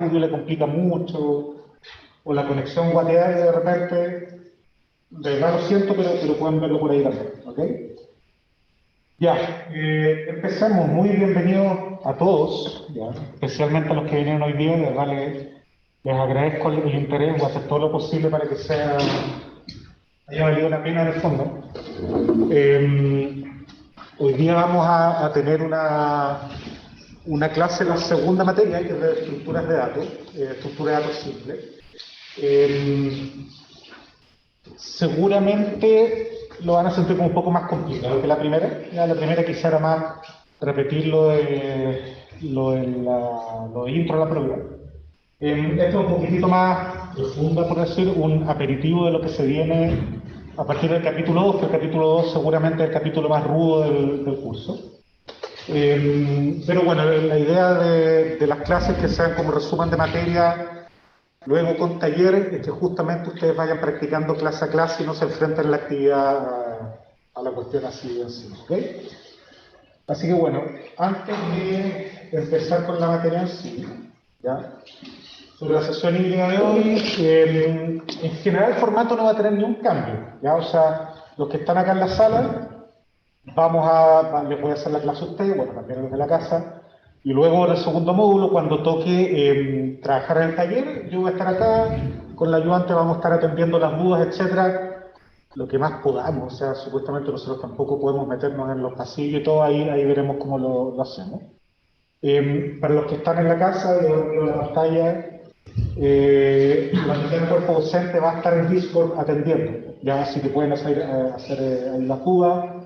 audio le complica mucho, o la conexión guatea y de repente, de verdad lo siento, pero pueden verlo por ahí también, ¿ok? Ya, empezamos. Muy bienvenidos a todos, ya, especialmente a los que vinieron hoy día. De verdad les agradezco el interés, voy a hacer todo lo posible para que haya valido la pena en el fondo. Hoy día vamos a tener una clase, la segunda materia, que es de estructuras de datos, estructura de datos simple. Seguramente lo van a sentir como un poco más complicado que la primera. Ya la primera quizá era más repetir lo de intro a la prueba. Esto es un poquitito más profunda, por decir, un aperitivo de lo que se viene a partir del capítulo 2, que el capítulo 2 seguramente es el capítulo más rudo del curso. Pero bueno, la idea de las clases que sean como resumen de materia, luego con talleres, es que justamente ustedes vayan practicando clase a clase y no se enfrenten en la actividad a la cuestión así en sí, ¿ok? Así que bueno, antes de empezar con la materia en sí, ¿ya? Sobre la sesión híbrida de hoy, en general el formato no va a tener ni un cambio, ¿ya? O sea, los que están acá en la sala, les voy a hacer la clase a ustedes, bueno, también los de la casa, y luego en el segundo módulo, cuando toque trabajar en el taller, yo voy a estar acá, con la ayudante vamos a estar atendiendo las dudas, etcétera, lo que más podamos. O sea, supuestamente nosotros tampoco podemos meternos en los pasillos y todo, ahí veremos cómo lo hacemos. Para los que están en la casa, en la pantalla, la mitad del cuerpo docente va a estar en Discord atendiendo, ya, así que pueden hacer ahí las dudas.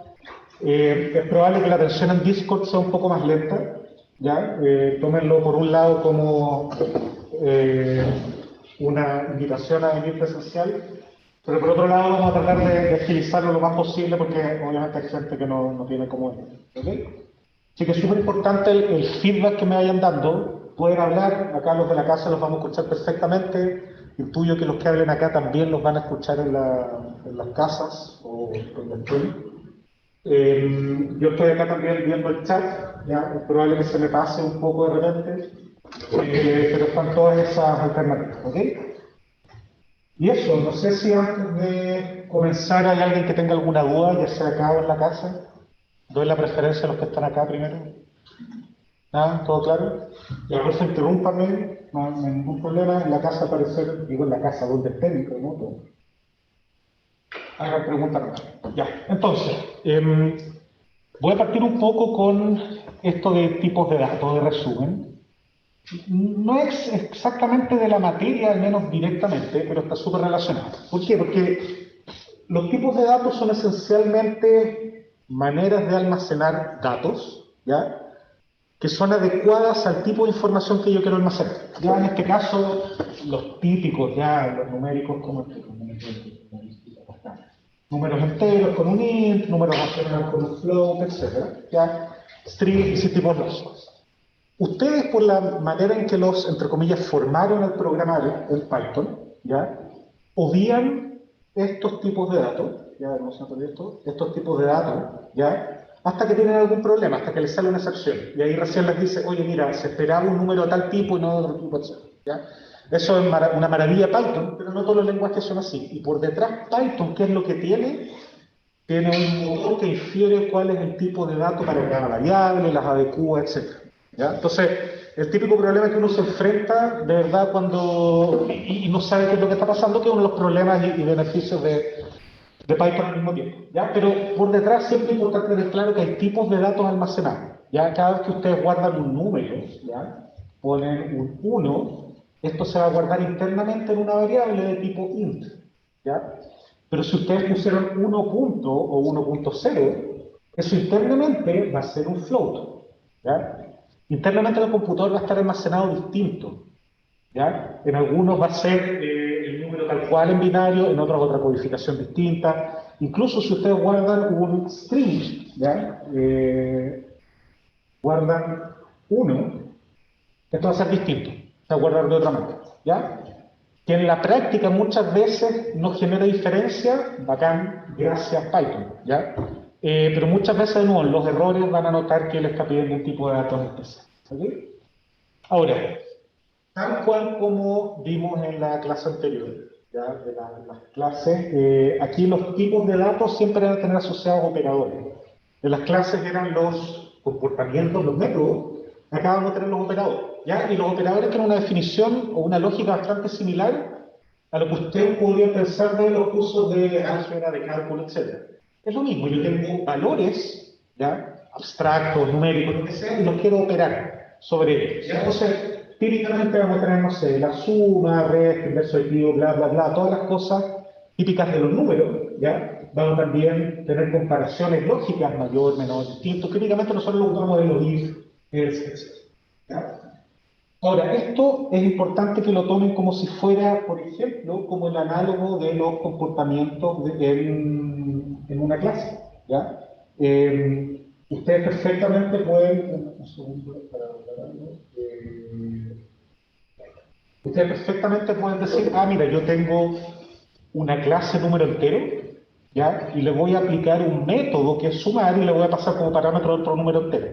Es probable que la atención en Discord sea un poco más lenta, ¿ya? Tómenlo por un lado como una invitación a venir presencial, pero por otro lado vamos a tratar de agilizarlo lo más posible porque obviamente hay gente que no tiene cómo venir, ¿ok? Así que es súper importante el feedback que me vayan dando. Pueden hablar, acá los de la casa los vamos a escuchar perfectamente. Intuyo que los que hablen acá también los van a escuchar en las casas o donde estén. Yo estoy acá también viendo el chat, ya es probable que se me pase un poco de repente, pero están todas esas alternativas, ¿ok? Y eso, no sé si antes de comenzar hay alguien que tenga alguna duda, ya sea acá o en la casa. Doy la preferencia a los que están acá primero. ¿Nada? ¿Todo claro? Y a veces interrúmpame, no hay ningún problema. En la casa, al parecer, digo en la casa donde estén, pero no. Hagan preguntas nomás. Ya, entonces, voy a partir un poco con esto de tipos de datos, de resumen. No es exactamente de la materia, al menos directamente, pero está súper relacionado. ¿Por qué? Porque los tipos de datos son esencialmente maneras de almacenar datos, ¿ya? Que son adecuadas al tipo de información que yo quiero almacenar. Ya en este caso, los típicos, ya los numéricos, como números enteros con un int, números racionales con un float, etc. Ya, string y ese tipo de cosas. Ustedes, por la manera en que los, entre comillas, formaron el programa en Python, ¿ya? Odian estos tipos de datos, ya hemos esto, estos tipos de datos, ¿ya? Hasta que tienen algún problema, hasta que les sale una excepción. Y ahí recién les dice, oye, mira, se esperaba un número de tal tipo y no de otro tipo, etc. ¿Ya? Eso es una maravilla Python, pero no todos los lenguajes son así. Y por detrás Python, ¿qué es lo que tiene? Tiene un motor que infiere cuál es el tipo de dato para cada variable, las adecua, etc. ¿Ya? Entonces, el típico problema que uno se enfrenta de verdad cuando y no sabe qué es lo que está pasando, que es uno de los problemas y beneficios de Python al mismo tiempo. ¿Ya? Pero por detrás siempre es importante tener claro que hay tipos de datos almacenados. ¿Ya? Cada vez que ustedes guardan un número, ¿ya? Ponen un 1, esto se va a guardar internamente en una variable de tipo int. ¿Ya? Pero si ustedes pusieron 1 punto o 1.0, eso internamente va a ser un float. ¿Ya? Internamente en el computador va a estar almacenado distinto. ¿Ya? En algunos va a ser el número tal cual en binario, en otros otra codificación distinta. Incluso si ustedes guardan un string, ¿ya? Guardan 1, esto va a ser distinto, se va a guardar de otra manera. ¿Ya? Que en la práctica muchas veces no genera diferencia, bacán, gracias Python, ¿ya? Pero muchas veces, de nuevo, los errores van a notar que él está pidiendo un tipo de datos especial, ¿ok? Ahora, Tal cual como vimos en la clase anterior, ¿ya? De las clases, aquí los tipos de datos siempre van a tener asociados operadores. En las clases eran los comportamientos, los métodos, acá vamos a tener los operadores, ¿ya? Y los operadores tienen una definición o una lógica bastante similar a lo que usted podría pensar de los usos de álgebra, de cálculo, etc. Es lo mismo, yo tengo valores, ¿ya? Abstractos, numéricos, lo que sea, y los quiero operar sobre ellos, ¿ya? Entonces, típicamente vamos a tener, no sé, la suma, resta, inverso aditivo, bla, bla, bla, todas las cosas típicas de los números, ¿ya? Vamos también a tener comparaciones lógicas, mayor, menor, distinto. Típicamente nosotros lo usamos en los if, else, etc. ¿Ya? Ahora, esto es importante que lo tomen como si fuera, por ejemplo, como el análogo de los comportamientos en una clase, ¿ya? Ustedes perfectamente pueden, un segundo para prepararlo, ustedes perfectamente pueden decir, ah, mira, yo tengo una clase número entero, ¿ya? Y le voy a aplicar un método que es sumar y le voy a pasar como parámetro otro número entero.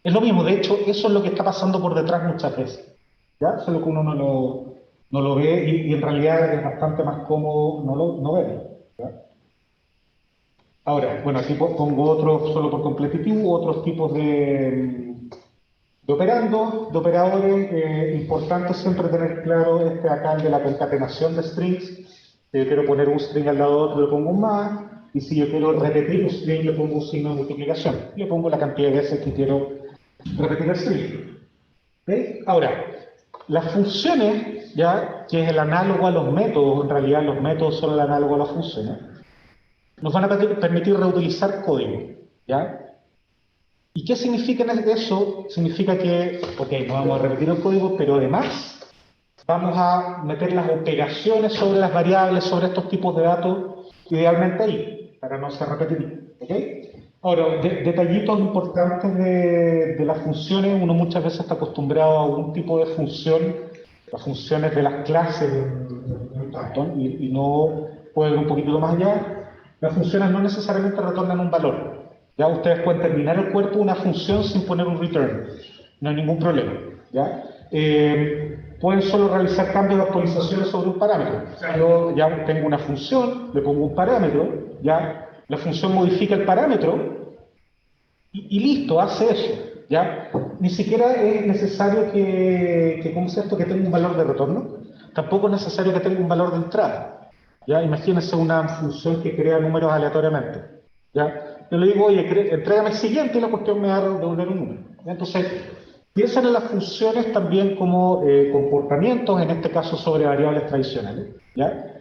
Es lo mismo, de hecho, eso es lo que está pasando por detrás muchas veces, ¿ya? Solo que uno no lo ve y en realidad es bastante más cómodo no verlo, ¿ya? Ahora, bueno, aquí pongo otros, solo por completitivo, otros tipos de operandos, de operadores. Importante siempre tener claro este acá, el de la concatenación de strings. Si yo quiero poner un string al lado de otro, le pongo un más. Y si yo quiero repetir un string, le pongo un signo de multiplicación. Le pongo la cantidad de veces que quiero repetir el string. ¿Okay? Ahora, las funciones, ya, que es el análogo a los métodos, en realidad los métodos son el análogo a las funciones, nos van a permitir reutilizar código, ¿ya? ¿Y qué significa eso? Significa que, ok, no vamos a repetir el código, pero además vamos a meter las operaciones sobre las variables, sobre estos tipos de datos, idealmente ahí, para no ser repetitivo, ¿ok? Ahora, detallitos importantes de las funciones, uno muchas veces está acostumbrado a un tipo de función, las funciones de las clases en Python, y no puede ir un poquito más allá. Las funciones no necesariamente retornan un valor. Ya ustedes pueden terminar el cuerpo de una función sin poner un return, no hay ningún problema, ¿ya? Pueden solo realizar cambios de actualizaciones sobre un parámetro. Yo ya tengo una función, le pongo un parámetro, ya la función modifica el parámetro y listo, hace eso, ya. Ni siquiera es necesario ¿cómo se esto? Que tenga un valor de retorno. Tampoco es necesario que tenga un valor de entrada. Ya, imagínense una función que crea números aleatoriamente. ¿Ya? Yo le digo, oye, entrégame el siguiente y la cuestión me va a devolver un número. ¿Ya? Entonces, piensen en las funciones también como comportamientos, en este caso sobre variables tradicionales. ¿Ya?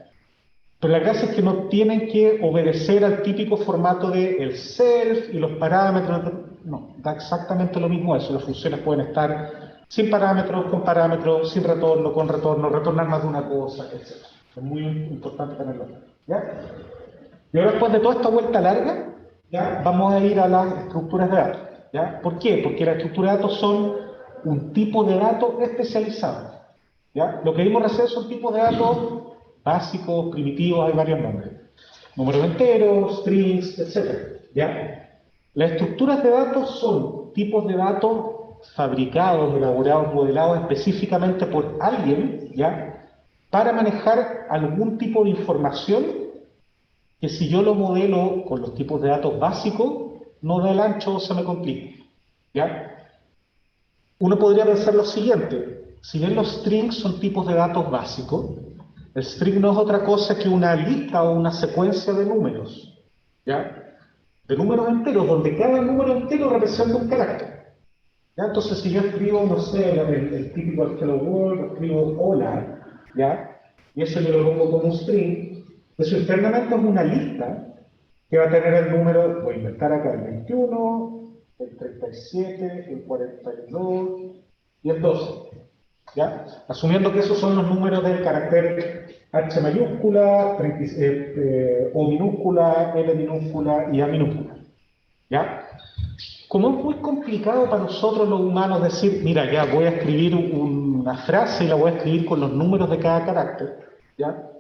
Pero la gracia es que no tienen que obedecer al típico formato de el self y los parámetros. No, da exactamente lo mismo eso. Las funciones pueden estar sin parámetros, con parámetros, sin retorno, con retorno, retornar más de una cosa, etc. Es muy importante tenerlo. ¿Ya? Y ahora, después de toda esta vuelta larga, ¿ya? Vamos a ir a las estructuras de datos. ¿Ya? ¿Por qué? Porque las estructuras de datos son un tipo de datos especializado. ¿Ya? Lo que vimos recién son tipos de datos básicos, primitivos, hay varios nombres. Números enteros, strings, etc. ¿Ya? Las estructuras de datos son tipos de datos fabricados, elaborados, modelados específicamente por alguien, ¿ya? Para manejar algún tipo de información que si yo lo modelo con los tipos de datos básicos, no da el ancho o se me complica. ¿Ya? Uno podría pensar lo siguiente, si bien los strings son tipos de datos básicos, el string no es otra cosa que una lista o una secuencia de números, ¿ya? De números enteros, donde cada número entero representa un carácter. ¿Ya? Entonces, si yo escribo, no sé, el típico hello world, escribo hola, ¿ya? Y eso yo lo pongo como un string, eso internamente es una lista que va a tener el número, voy a inventar acá, el 21, el 37, el 42 y el 12. ¿Ya? Asumiendo que esos son los números del carácter H mayúscula, O minúscula, L minúscula y A minúscula. ¿Ya? Como es muy complicado para nosotros los humanos decir, mira, ya voy a escribir una frase y la voy a escribir con los números de cada carácter, ¿ya?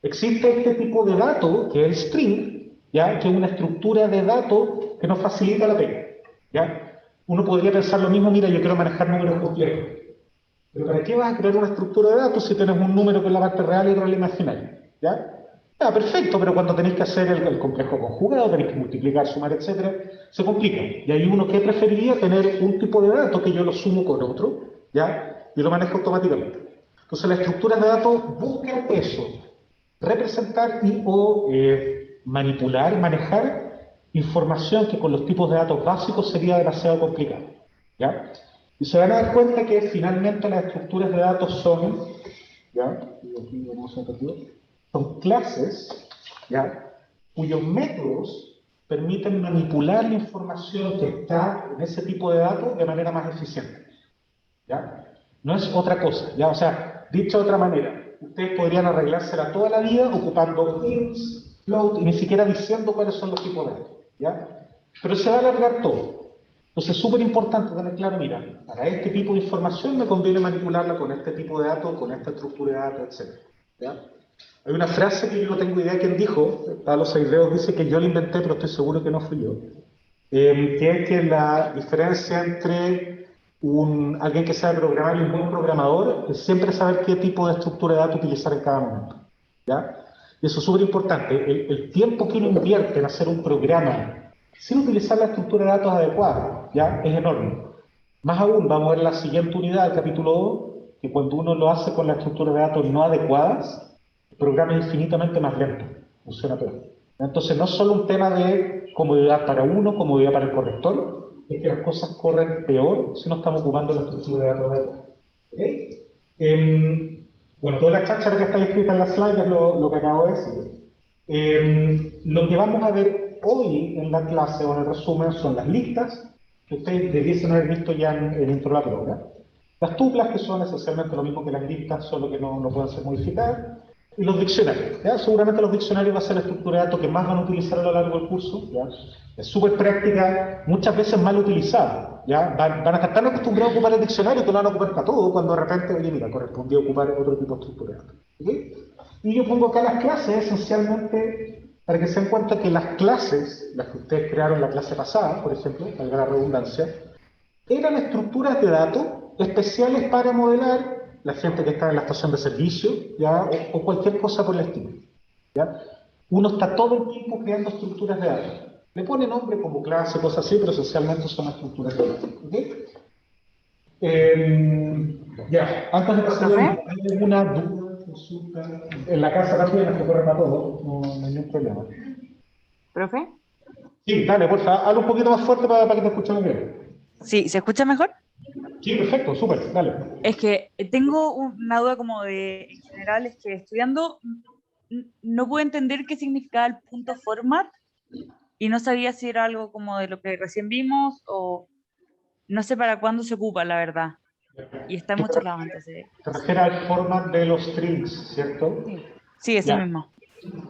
Existe este tipo de dato, que es el string, ¿ya? Que es una estructura de datos que nos facilita la pega, ¿ya? Uno podría pensar lo mismo, mira, yo quiero manejar números complejos. Pero ¿para qué vas a crear una estructura de datos si tienes un número que es la parte real y otra la imaginaria? ¿Ya? Ah, perfecto, pero cuando tenéis que hacer el complejo conjugado, tenéis que multiplicar, sumar, etcétera, se complica. Y hay uno que preferiría tener un tipo de datos que yo lo sumo con otro, ¿ya? Y lo manejo automáticamente. Entonces, las estructuras de datos buscan eso, representar y o manipular, manejar información que con los tipos de datos básicos sería demasiado complicado, ¿ya? Y se van a dar cuenta que finalmente las estructuras de datos son, ¿ya? Son clases, ¿ya? Cuyos métodos permiten manipular la información que está en ese tipo de datos de manera más eficiente, ¿ya? No es otra cosa, ¿ya? O sea, dicho de otra manera, ustedes podrían arreglársela toda la vida ocupando ints, float, y ni siquiera diciendo cuáles son los tipos de datos, ¿ya? Pero se va a alargar todo. Entonces es súper importante tener claro, mira, para este tipo de información me conviene manipularla con este tipo de datos, con esta estructura de datos, etc. ¿Ya? Hay una frase que yo no tengo idea quién dijo, Pablo Saideos dice que yo la inventé, pero estoy seguro que no fui yo, que es que la diferencia entre alguien que sabe programar y un buen programador es siempre saber qué tipo de estructura de datos utilizar en cada momento. ¿Ya? Y eso es súper importante. El tiempo que uno invierte en hacer un programa sin utilizar la estructura de datos adecuada, ¿ya? Es enorme. Más aún, vamos a ver la siguiente unidad, el capítulo 2, que cuando uno lo hace con la estructura de datos no adecuadas, el programa es infinitamente más lento, funciona peor. Entonces, no es solo un tema de comodidad para uno, comodidad para el corrector, es que las cosas corren peor si no estamos ocupando la estructura de datos adecuada. ¿Okay? Bueno, toda la cháchara que está escrita en la slide es lo que acabo de decir. Lo que vamos a ver hoy en la clase o en el resumen son las listas, que ustedes debiesen haber visto ya en el intro de la prueba. Las tuplas, que son esencialmente lo mismo que las listas, solo que no pueden ser modificadas. Y los diccionarios. ¿Ya? Seguramente los diccionarios va a ser la estructura de datos que más van a utilizar a lo largo del curso. ¿Ya? Es súper práctica, muchas veces mal utilizada. ¿Ya? Van a estar tan acostumbrados a ocupar el diccionario que lo van a ocupar para todo, cuando de repente, oye, mira, correspondía ocupar otro tipo de estructura de datos. ¿Okay? Y yo pongo acá las clases esencialmente para que se den cuenta que las clases, las que ustedes crearon la clase pasada, por ejemplo, valga la redundancia, eran estructuras de datos especiales para modelar la gente que está en la estación de servicio, ¿ya? O cualquier cosa por el estilo. ¿Ya? Uno está todo el tiempo creando estructuras de datos. Le pone nombre como clase, cosas así, pero esencialmente son estructuras de datos. ¿Okay? Ya, antes de pasar ¿hay alguna duda, consulta? En la casa también, que corre para todo, no hay ningún problema. ¿Profe? Sí, dale, por favor, habla un poquito más fuerte para que te escuchemos bien. Sí, ¿se escucha mejor? Sí, perfecto, súper, dale. Es que tengo una duda como en general, es que estudiando no puedo entender qué significaba el punto format y no sabía si era algo como de lo que recién vimos o no sé para cuándo se ocupa, la verdad. Y está en ¿Tú muchos lados, entonces, te no sé. refieres al format de los strings, cierto? Sí, sí, ese Ya. mismo.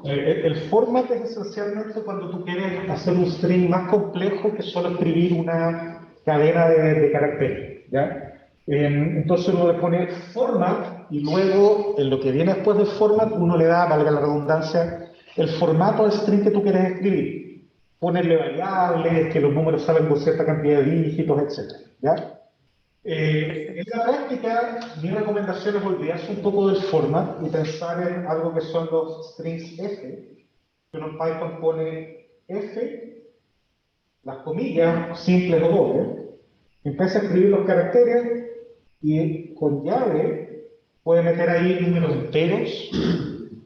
El format es esencialmente cuando tú quieres hacer un string más complejo que solo escribir una cadena de caracteres, ¿ya? Entonces uno le pone format y luego en lo que viene después del format uno le da, valga la redundancia, el formato al string que tú quieres escribir. Ponerle variables, que los números salen con cierta cantidad de dígitos, etc. ¿Ya? En Perfecto. la práctica, mi recomendación es olvidarse un poco del format y pensar en algo que son los strings F, que uno en Python pone F, las comillas simples o dobles, empieza a escribir los caracteres y con llave puede meter ahí números enteros,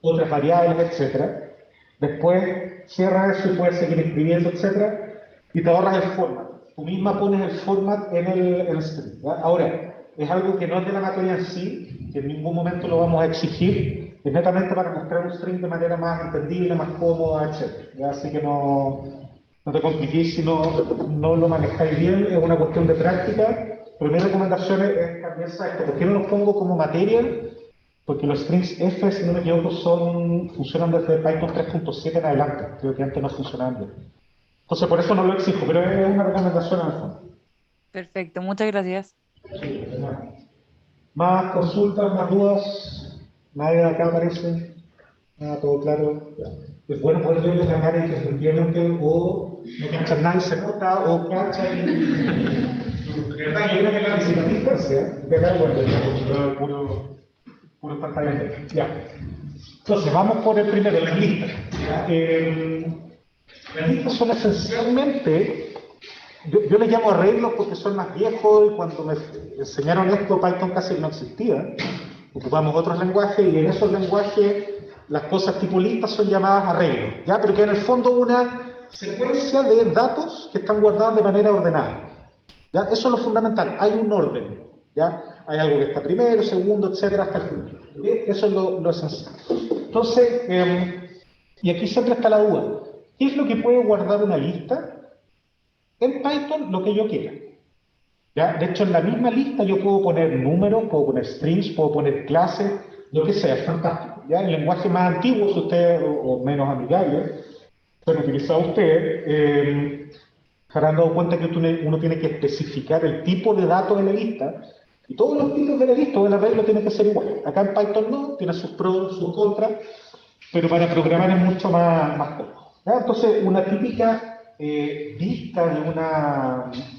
otras variables, etc. Después cierra eso y puedes seguir escribiendo, etc. Y te ahorras el format. Tú misma pones el format en el string. ¿Ya? Ahora, es algo que no es de la materia en sí, que en ningún momento lo vamos a exigir, es netamente para mostrar un string de manera más entendible, más cómoda, etc. ¿Ya? Así que no te compliquéis si no lo manejáis bien, es una cuestión de práctica. Pero mi recomendación es cambiarse a esto. ¿Por qué no los pongo como materia? Porque los strings F, si no me equivoco, funcionan desde Python 3.7 en adelante. Creo que antes no funcionaban bien. Entonces, por eso no lo exijo, pero es una recomendación al fondo. Perfecto, muchas gracias. Sí, más consultas, más dudas. Nadie de acá aparece. Nada, todo claro. Es bueno poder ver la cara y que efectivamente o no cachan nada y se nota, o cachan y de verdad, yo creo que la distancia, de verdad, puro pantalla negra. Ya. Entonces, vamos por el primero, las listas. Las listas son esencialmente, yo les llamo arreglos porque son más viejos y cuando me enseñaron esto, Python casi no existía. Ocupamos otros lenguajes y en esos lenguajes las cosas tipo listas son llamadas arreglos, ¿ya? Pero que en el fondo una secuencia de datos que están guardados de manera ordenada, ¿ya? Eso es lo fundamental, hay un orden, ¿ya? Hay algo que está primero, segundo, etcétera, hasta el final. ¿Okay? Eso es lo esencial. Entonces, y aquí siempre está la duda, ¿qué es lo que puede guardar una lista? En Python, lo que yo quiera. ¿Ya? De hecho, en la misma lista yo puedo poner números, puedo poner strings, puedo poner clases, lo que sea, es fantástico. ¿Ya? En lenguajes más antiguos, ustedes, o menos amigables, que han utilizado ustedes, se habrán dado cuenta que uno tiene que especificar el tipo de datos de la lista, y todos los tipos de la lista o del arreglo tienen que ser iguales. Acá en Python no, tiene sus pros, sus contras, pero para programar es mucho más cómodo. Entonces, una típica lista de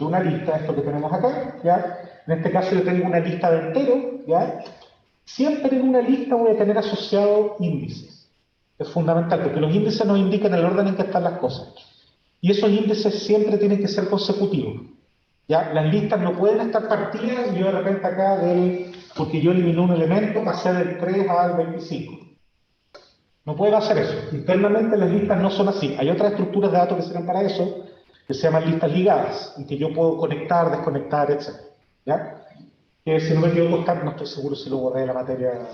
una lista, esto que tenemos acá, ¿ya? En este caso yo tengo una lista de enteros, ¿ya? Siempre en una lista voy a tener asociados índices. Es fundamental, porque los índices nos indican el orden en que están las cosas. Y esos índices siempre tienen que ser consecutivos. ¿Ya? Las listas no pueden estar partidas y yo de repente acá, porque yo eliminé un elemento, pasé del 3 al 25. No puede hacer eso. Internamente las listas no son así. Hay otras estructuras de datos que sirven para eso, que se llaman listas ligadas, en que yo puedo conectar, desconectar, etc. ¿Ya? Que si no me equivoco, no estoy seguro si lo borré de la materia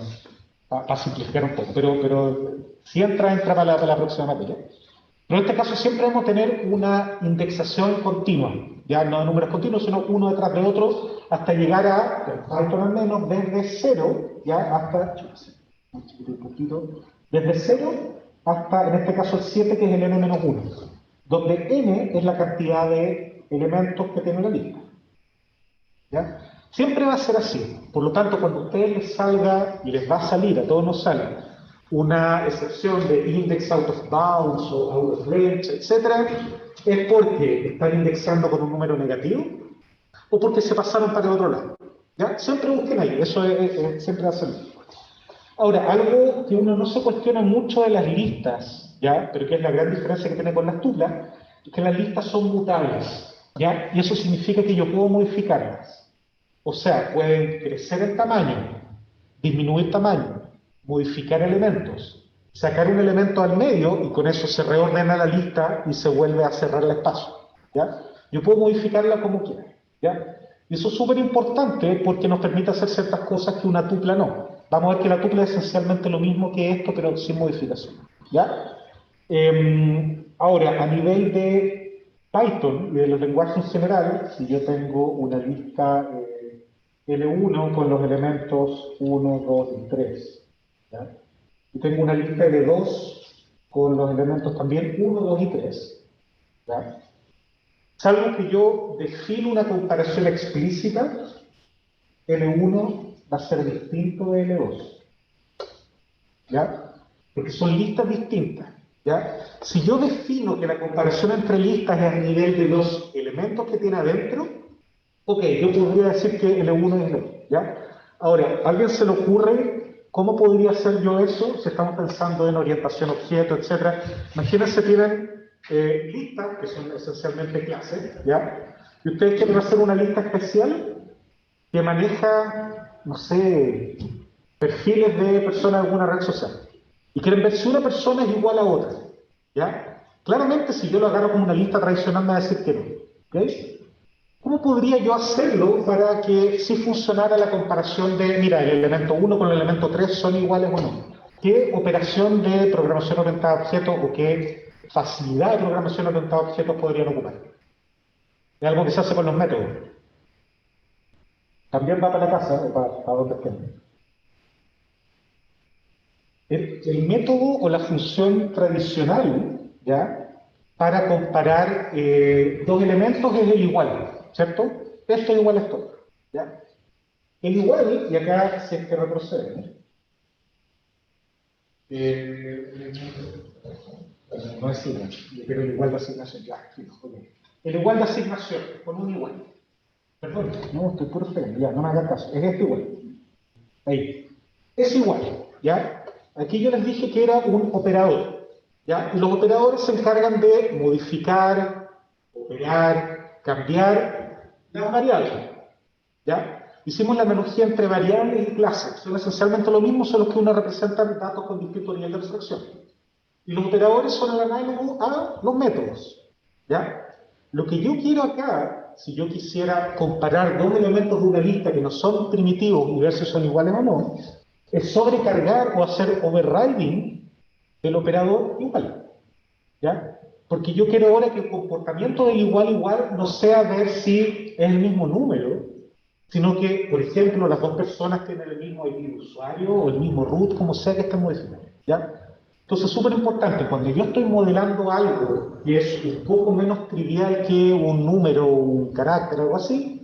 para simplificar un poco, pero si entra para la próxima materia. Pero en este caso siempre vamos a tener una indexación continua, ya no de números continuos, sino uno detrás de otro, hasta llegar a, Python al menos, desde cero, ya hasta, desde cero hasta, en este caso, el 7, que es el n-1, donde n es la cantidad de elementos que tiene la lista. ¿Ya? Siempre va a ser así. Por lo tanto, cuando a ustedes les salga, y les va a salir, a todos nos sale, una excepción de index out of bounds o out of range, etc., es porque están indexando con un número negativo o porque se pasaron para el otro lado. ¿Ya? Siempre busquen ahí, eso siempre va a ser. Ahora, algo que uno no se cuestiona mucho de las listas, ¿ya? Pero que es la gran diferencia que tiene con las tuplas, es que las listas son mutables, ¿ya? Y eso significa que yo puedo modificarlas. O sea, pueden crecer en tamaño, disminuir tamaño, modificar elementos, sacar un elemento al medio y con eso se reordena la lista y se vuelve a cerrar el espacio, ¿ya? Yo puedo modificarla como quiera, ¿ya? Y eso es súper importante porque nos permite hacer ciertas cosas que una tupla no. Vamos a ver que la tupla es esencialmente lo mismo que esto, pero sin modificación, ¿ya? Ahora, a nivel de Python y de los lenguajes en general, si yo tengo una lista L1 con los elementos 1, 2 y 3, ¿ya? Y tengo una lista L2 con los elementos también 1, 2 y 3, ¿ya? Salvo que yo defino una comparación explícita, L1 va a ser distinto de L2, ¿ya? Porque son listas distintas, ¿ya? Si yo defino que la comparación entre listas es a nivel de los elementos que tiene adentro, ok, yo podría decir que L1 es L2, ¿ya? Ahora, ¿a alguien se le ocurre cómo podría hacer yo eso si estamos pensando en orientación objeto, etcétera? Imagínense, tienen listas, que son esencialmente clases, ¿ya? Y ustedes quieren hacer una lista especial que maneja, no sé, perfiles de personas de alguna red social. Y quieren ver si una persona es igual a otra, ¿ya? Claramente, si yo lo agarro como una lista tradicional, me va a decir que no, ¿ok? ¿Cómo podría yo hacerlo para que sí funcionara la comparación de, mira, el elemento 1 con el elemento 3 son iguales o no? ¿Qué operación de programación orientada a objetos o qué facilidad de programación orientada a objetos podrían ocupar? Es algo que se hace con los métodos. También va para la casa o para donde estén. El método o la función tradicional, ¿ya? Para comparar dos elementos es el igual, ¿cierto? Esto es igual a esto, ¿ya? El igual, y acá si es que retrocede, no es igual, pero el igual de asignación, ya, fijo, okay. El igual de asignación, con un igual. Perdón, no, estoy puro fregando, ya, no me hagas caso, es esto igual. Ahí. Es igual, ¿ya? Aquí yo les dije que era un operador, ¿ya? Y los operadores se encargan de modificar, operar, cambiar las variables, ¿ya? Hicimos la analogía entre variables y clases. Son esencialmente lo mismo, solo que uno representa datos con distinto nivel de abstracción. Y los operadores son el análogo a los métodos, ¿ya? Lo que yo quiero acá, si yo quisiera comparar dos elementos de una lista que no son primitivos y ver si son iguales o no, es sobrecargar o hacer overriding del operador igual, ¿ya? Porque yo quiero ahora que el comportamiento del igual no sea ver si es el mismo número, sino que, por ejemplo, las dos personas tienen el mismo ID de usuario o el mismo root, como sea que estén modificando, ¿ya? Entonces, súper importante, cuando yo estoy modelando algo que es un poco menos trivial que un número, un carácter, algo así,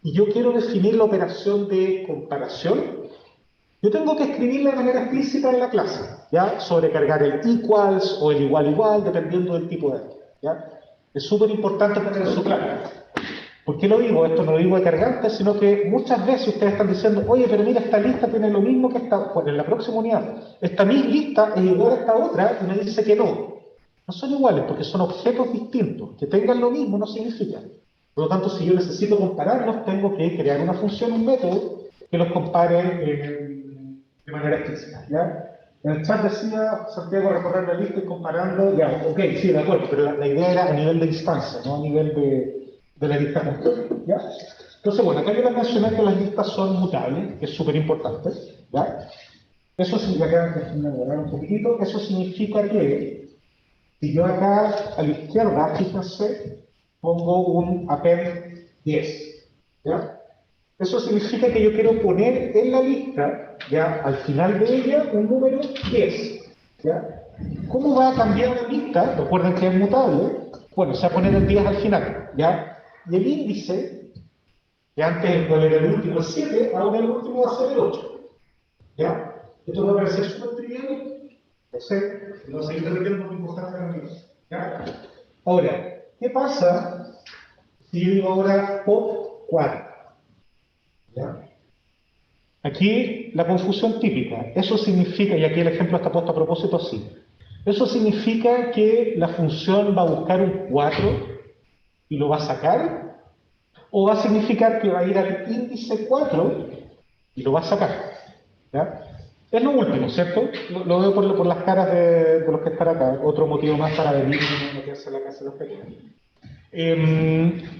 y yo quiero definir la operación de comparación, yo tengo que escribirla de manera explícita en la clase, ¿ya? Sobrecargar el equals o el igual, dependiendo del tipo de dato, ¿ya? Es súper importante tener eso claro. ¿Por qué lo digo? Esto no lo digo de cargante, sino que muchas veces ustedes están diciendo, oye, pero mira, esta lista tiene lo mismo que esta, pues en la próxima unidad. Esta misma lista es igual a esta otra, y me dice que no. No son iguales, porque son objetos distintos. Que tengan lo mismo no significa. Por lo tanto, si yo necesito compararlos, tengo que crear una función, un método, que los compare de manera explícita, ¿ya? En el chat decía Santiago recorrer la lista y comparando, ya, ok, sí, de acuerdo, pero la idea era a nivel de instancia, no a nivel de la lista completa, ¿ya? Entonces, bueno, acá yo les mencioné que las listas son mutables, que es súper importante, ¿ya? Eso significa, déjenme borrar un poquitito, eso significa que si yo acá a la izquierda, fíjense, pongo un append 10, ¿ya? Eso significa que yo quiero poner en la lista, ya al final de ella, un número 10. ¿Ya? ¿Cómo va a cambiar la lista? Recuerden que es mutable. Bueno, se va a poner el 10 al final. ¿Ya? Y el índice, que antes era el último el 7, ahora el último va a ser el 8. ¿Ya? Esto va a parecer súper trivial. No sé, lo seguir repitiendo muy importante también. ¿Ya? Ahora, ¿qué pasa si yo digo ahora pop 4? ¿Ya? Aquí la confusión típica, eso significa, y aquí el ejemplo está puesto a propósito así, eso significa que la función va a buscar un 4 y lo va a sacar, o va a significar que va a ir al índice 4 y lo va a sacar. ¿Ya? Es lo último, ¿cierto? Lo veo por las caras de los que están acá, otro motivo más para venir y no meterse en la casa de los pequeños.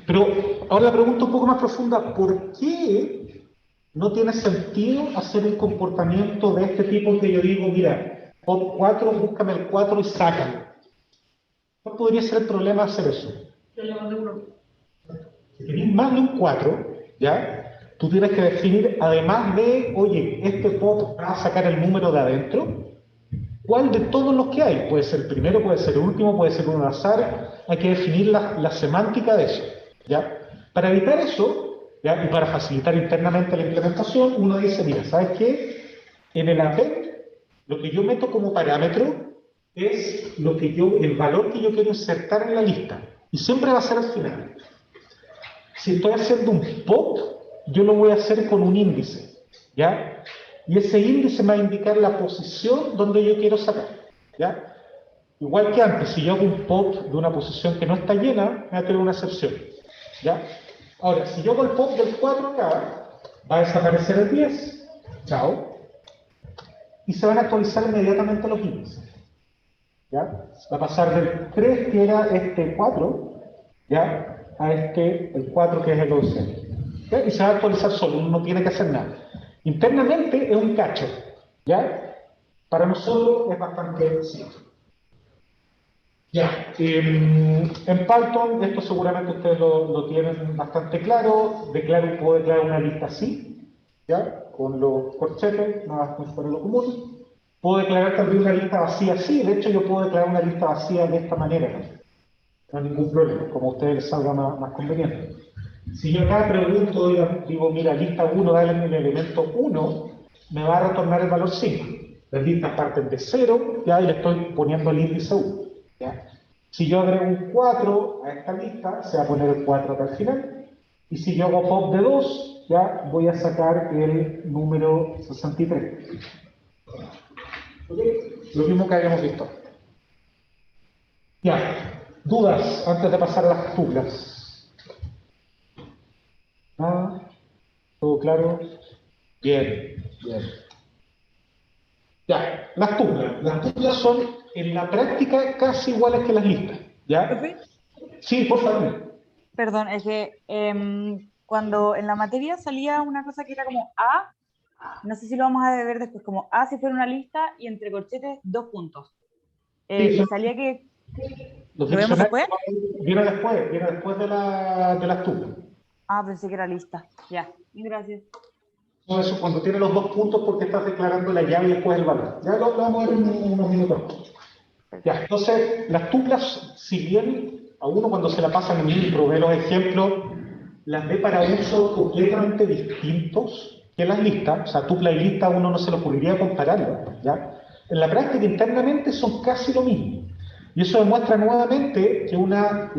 Pero ahora la pregunta un poco más profunda, ¿por qué no tiene sentido hacer un comportamiento de este tipo en que yo digo, mira, pop 4, búscame el 4 y sácalo? ¿Cuál podría ser el problema de hacer eso? Si tenéis más de un 4, ¿ya? Tú tienes que definir, además de, oye, este pop va a sacar el número de adentro, ¿cuál de todos los que hay? Puede ser el primero, puede ser el último, puede ser uno al azar. Hay que definir la semántica de eso, ¿ya? Para evitar eso, ¿ya? Y para facilitar internamente la implementación, uno dice, mira, ¿sabes qué? En el append, lo que yo meto como parámetro es el valor que yo quiero insertar en la lista. Y siempre va a ser al final. Si estoy haciendo un pop, yo lo voy a hacer con un índice, ¿ya? Y ese índice me va a indicar la posición donde yo quiero sacar, ¿ya? Igual que antes, si yo hago un pop de una posición que no está llena, me va a tener una excepción, ¿ya? Ahora, si yo hago el pop del 4 acá, va a desaparecer el 10, chao, y se van a actualizar inmediatamente los índices, ¿ya? Va a pasar del 3, que era este 4, ¿ya? A el 4, que es el 11. ¿Ya? Y se va a actualizar solo, uno no tiene que hacer nada. Internamente es un cacho, ¿ya? Para nosotros es bastante simple. Ya, en Python, esto seguramente ustedes lo tienen bastante claro. Puedo declarar una lista así, ¿ya? Con los corchetes, nada más para lo común. Puedo declarar también una lista vacía así. De hecho, yo puedo declarar una lista vacía de esta manera también. No hay ningún problema, como a ustedes les salga más conveniente. Si yo acá pregunto, digo, mira, lista 1, dale el elemento 1, me va a retornar el valor 5. Las listas parten de 0, ya, y le estoy poniendo el índice 1. ¿Ya? Si yo agrego un 4 a esta lista, se va a poner el 4 acá al final. Y si yo hago pop de 2, ya voy a sacar el número 63. ¿Ok? Lo mismo que habíamos visto. Ya, dudas antes de pasar a las tuplas. ¿Nada? ¿Todo claro? Bien, bien. Ya, las tuplas. Las tuplas son en la práctica casi iguales que las listas. ¿Ya? Profe, Sí, por favor. perdón, es que cuando en la materia salía una cosa que era como A, no sé si lo vamos a ver después, como A si fuera una lista y entre corchetes 2 puntos. Sí, Y salía que, los ¿lo vemos diccionarios después? viene después de las tuplas. Ah, pensé que era lista. Ya, gracias. No, eso cuando tiene los 2 puntos porque estás declarando la llave y después el valor. Ya lo vamos a ver en unos minutos. Ya, entonces, las tuplas, si bien a uno cuando se la pasan en y provee los ejemplos, las ve para usos completamente distintos que las listas, o sea, tupla y lista a uno no se le ocurriría compararlas, ¿ya? En la práctica internamente son casi lo mismo. Y eso demuestra nuevamente que una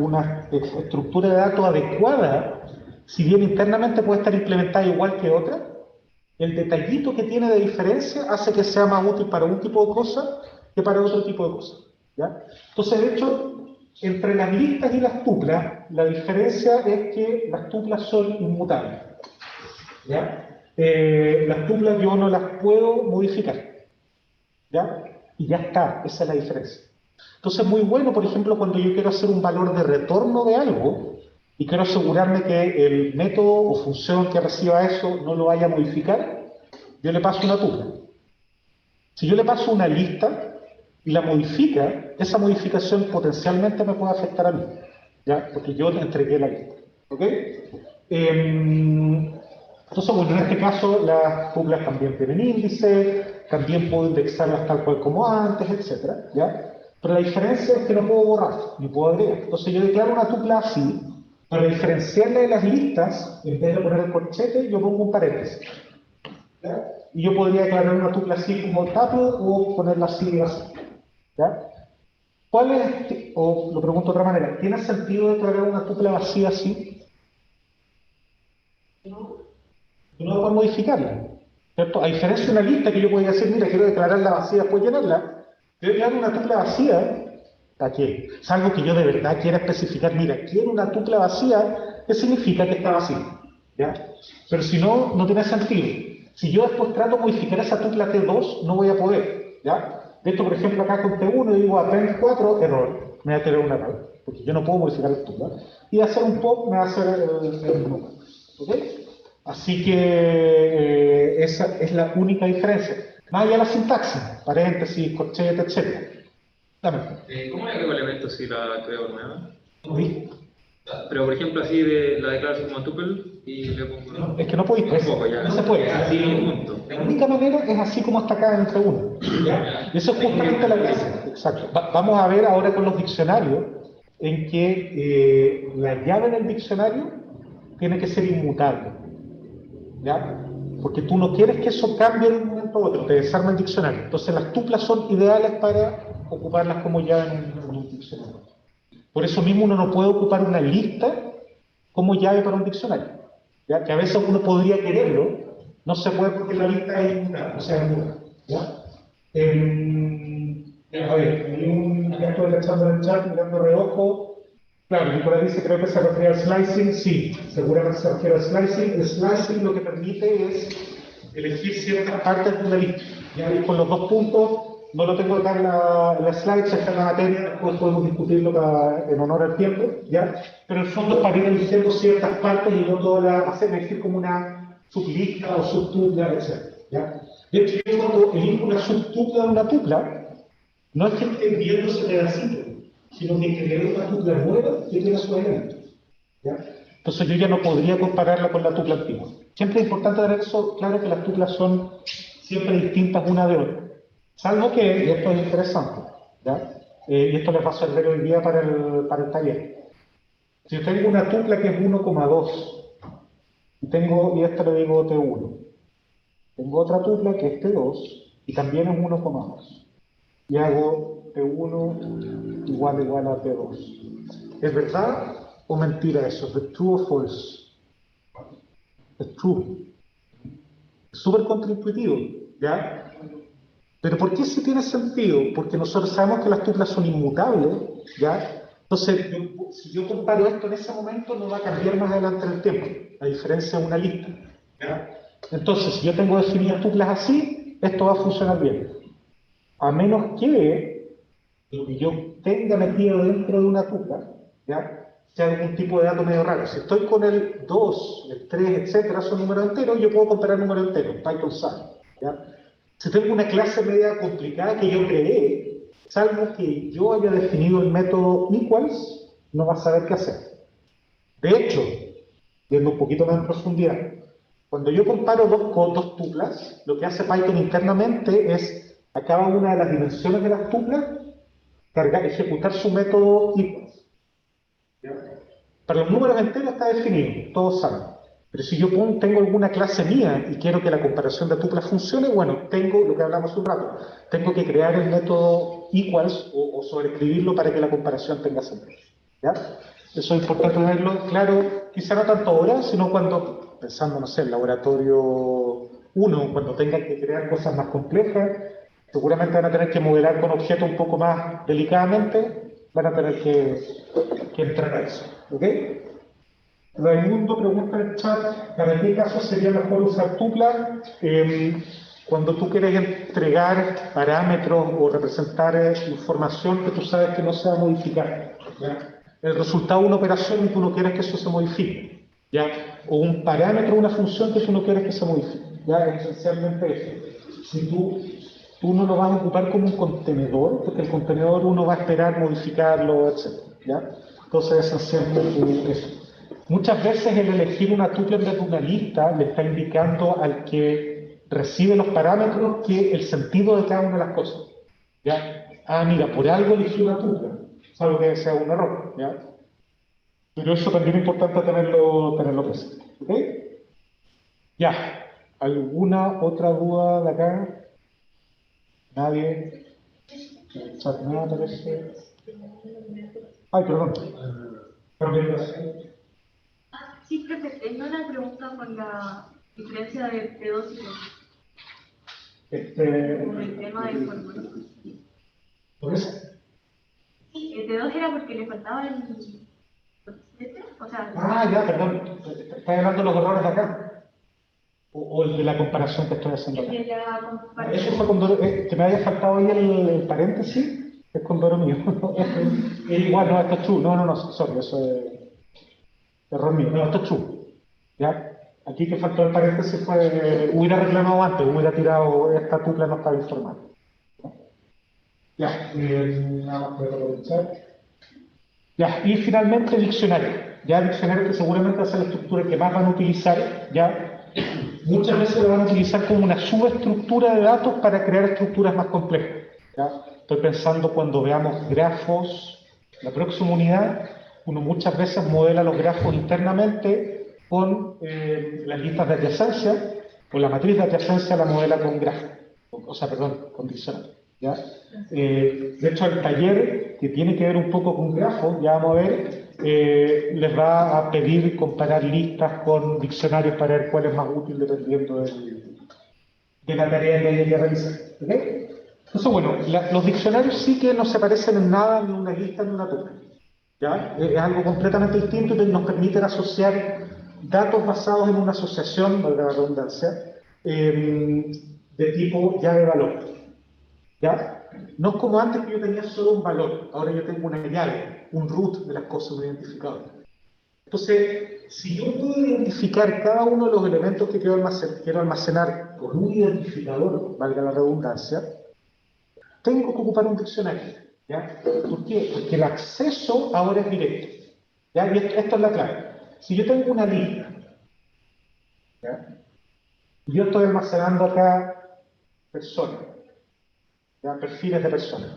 estructura de datos adecuada, si bien internamente puede estar implementada igual que otra, el detallito que tiene de diferencia hace que sea más útil para un tipo de cosa que para otro tipo de cosa. ¿Ya? Entonces, de hecho, entre las listas y las tuplas, la diferencia es que las tuplas son inmutables. ¿Ya? Las tuplas yo no las puedo modificar. ¿Ya? Y ya está, esa es la diferencia. Entonces, muy bueno, por ejemplo, cuando yo quiero hacer un valor de retorno de algo y quiero asegurarme que el método o función que reciba eso no lo vaya a modificar, yo le paso una tupla. Si yo le paso una lista y la modifica, esa modificación potencialmente me puede afectar a mí, ¿ya? Porque yo le entregué la lista. ¿Ok? Entonces, bueno, en este caso las tuplas también tienen índice, también puedo indexarlas tal cual como antes, etcétera, ¿ya? Pero la diferencia es que no puedo borrar, ni puedo agregar. Entonces yo declaro una tupla así, para diferenciarla de las listas, en vez de poner el corchete, yo pongo un paréntesis. ¿Ya? Y yo podría declarar una tupla así como tuple o ponerla así y así. ¿Ya? ¿Cuál es, o lo pregunto de otra manera, ¿tiene sentido declarar una tupla vacía así? Yo no puedo modificarla. ¿Cierto? A diferencia de una lista que yo podría decir, mira, quiero declararla vacía, después llenarla, yo declaro una tupla vacía, ¿a qué? Salvo que yo de verdad quiera especificar, mira, quiero una tupla vacía, ¿qué significa que está vacía? ¿Ya? Pero si no, no tiene sentido. Si yo después trato de modificar esa tupla T2, no voy a poder. ¿Ya? De hecho, por ejemplo, acá con T1 digo append 4, error. Me va a tener un error, porque yo no puedo modificar la tupla. Y hacer un pop me va a hacer el número. ¿Ok? Así que esa es la única diferencia. Más allá de la sintaxis, paréntesis, corchete, etc. Dame. ¿Cómo le agrego elementos si la creo nueva? ¿Sí? Pero por ejemplo así de la declaro así como tuple y le pongo No, es que no podéis. un poco ya. No se puede. Así punto. La única manera es así como está acá entre uno. ¿Ya? Y eso es justamente la gracia. Exacto. Vamos a ver ahora con los diccionarios en que la llave del diccionario tiene que ser inmutable. ¿Ya? Porque tú no quieres que eso cambie de un momento a otro, te desarma el diccionario. Entonces las tuplas son ideales para ocuparlas como llave en un diccionario. Por eso mismo uno no puede ocupar una lista como llave para un diccionario. ¿Ya? Que a veces uno podría quererlo, no se puede porque la lista es inmutable, o sea, inmutable. ¿Ya? A ver, hay ya estoy echando en el chat, mirando reojo. Claro, Nicolás dice, creo que se refiere al slicing. Sí, seguramente se refiere al slicing. El slicing lo que permite es elegir ciertas partes de una lista. Ya, y con los 2 puntos, no lo tengo acá en la slide, está en la materia, después podemos discutirlo en honor al tiempo, ¿ya? Pero el fondo es para ir eligiendo ciertas partes y no todas las, hacer elegir como una sublista o subtupla, etc. ¿Ya? De hecho, yo cuando elijo una subtupla de una tupla, no es que esté viendo ese pedacito, sino que creé una tupla nueva que tiene sus elementos. ¿Ya? Entonces yo ya no podría compararla con la tupla antigua. Siempre es importante tener eso claro, que las tuplas son siempre distintas una de otra. Salvo que, y esto es interesante, ¿ya? Y esto les va a servir hoy día para el taller. Si yo tengo una tupla que es 1,2 y esta le digo T1, tengo otra tupla que es T2 y también es 1,2 y hago T1 igual a T2. ¿Es verdad o mentira eso? ¿Es true o false? Es true. Es súper contraintuitivo, ¿ya? Pero ¿por qué sí tiene sentido? Porque nosotros sabemos que las tuplas son inmutables, ¿ya? Entonces, si yo comparo esto en ese momento, no va a cambiar más adelante en el tiempo, a diferencia de una lista, ¿ya? Entonces, si yo tengo definidas tuplas así, esto va a funcionar bien. A menos que lo que yo tenga metido dentro de una tupla, ¿ya? Sea algún tipo de dato medio raro. Si estoy con el 2, el 3, etcétera, son números enteros, yo puedo comparar números enteros, Python sabe, ¿ya? Si tengo una clase media complicada que yo creé, salvo que yo haya definido el método equals, no va a saber qué hacer. De hecho, viendo un poquito más en profundidad, cuando yo comparo dos tuplas, lo que hace Python internamente es a cada una de las dimensiones de las tuplas ejecutar su método equals. ¿Ya? Para los números enteros está definido, todos saben. Pero si yo tengo alguna clase mía y quiero que la comparación de tuplas funcione, bueno, tengo lo que hablamos hace un rato, tengo que crear el método equals o sobreescribirlo para que la comparación tenga sentido. ¿Ya? Eso es importante tenerlo claro, quizá no tanto ahora, sino cuando, pensando, no sé, en laboratorio 1, cuando tengan que crear cosas más complejas, seguramente van a tener que modelar con objetos un poco más delicadamente, van a tener que entrar a eso. ¿Ok? Raimundo pregunta en el chat, ¿para qué caso sería mejor usar tupla? Cuando tú quieres entregar parámetros o representar información que tú sabes que no se va a modificar. ¿Ya? El resultado de una operación y tú no quieres que eso se modifique. ¿Ya? O un parámetro, una función que tú no quieres que se modifique. ¿Ya? Es esencialmente eso. Si tú no lo vas a ocupar como un contenedor, porque el contenedor uno va a esperar modificarlo, etc. ¿Ya? Entonces, esencialmente eso. Muchas veces el elegir una tupla en vez de una lista le está indicando al que recibe los parámetros que el sentido de cada una de las cosas. ¿Ya? Ah, mira, por algo elegí una tupla, salvo que sea un error. ¿Ya? Pero eso también es importante tenerlo presente. ¿Ok? Ya. ¿Alguna otra duda de acá? Nadie. En el chat nada parece. Ay, perdón. Sí, profe, tengo una pregunta con la diferencia de P2 y P1. Con el tema de formación. ¿Por eso? El P2 era porque le faltaba el 7, o sea... Ah, ya, perdón. ¿Estás hablando de los errores de acá? O el de la comparación que estoy haciendo acá. El de la comparación. Eso fue con Doro, que me haya faltado ahí el paréntesis, es con Doro mío. Igual, no, esto es true. No, sorry, eso es error mío. No, esto es true. ¿Ya? Aquí que faltó el paréntesis fue, hubiera reclamado antes, hubiera tirado esta tupla, no estaba informada. Ya, nada más puedo aprovechar. Ya, y finalmente diccionario. Ya, diccionario que seguramente va a ser la estructura que más van a utilizar, ya. Muchas veces lo van a utilizar como una subestructura de datos para crear estructuras más complejas. ¿Ya? Estoy pensando cuando veamos grafos, la próxima unidad, uno muchas veces modela los grafos internamente con las listas de adyacencia, o la matriz de adyacencia la modela con grafo, con diccionario. ¿Ya? De hecho, el taller que tiene que ver un poco con grafos, ya vamos a ver, les va a pedir comparar listas con diccionarios para ver cuál es más útil dependiendo de la tarea que haya que realizar. ¿Okay? Entonces, bueno, los diccionarios sí que no se parecen en nada ni una lista ni una tupla. ¿Ya? Es algo completamente distinto y nos permiten asociar datos basados en una asociación, valga la redundancia, de tipo llave-valor. ¿Ya? No es como antes que yo tenía solo un valor, ahora yo tengo una llave, un root de las cosas, un identificador. Entonces, si yo puedo identificar cada uno de los elementos que quiero almacenar con un identificador, valga la redundancia, tengo que ocupar un diccionario. ¿Ya? ¿Por qué? Porque el acceso ahora es directo. ¿Ya? Y esto es la clave. Si yo tengo una lista, ¿ya? Y yo estoy almacenando acá personas, ¿ya? Perfiles de personas,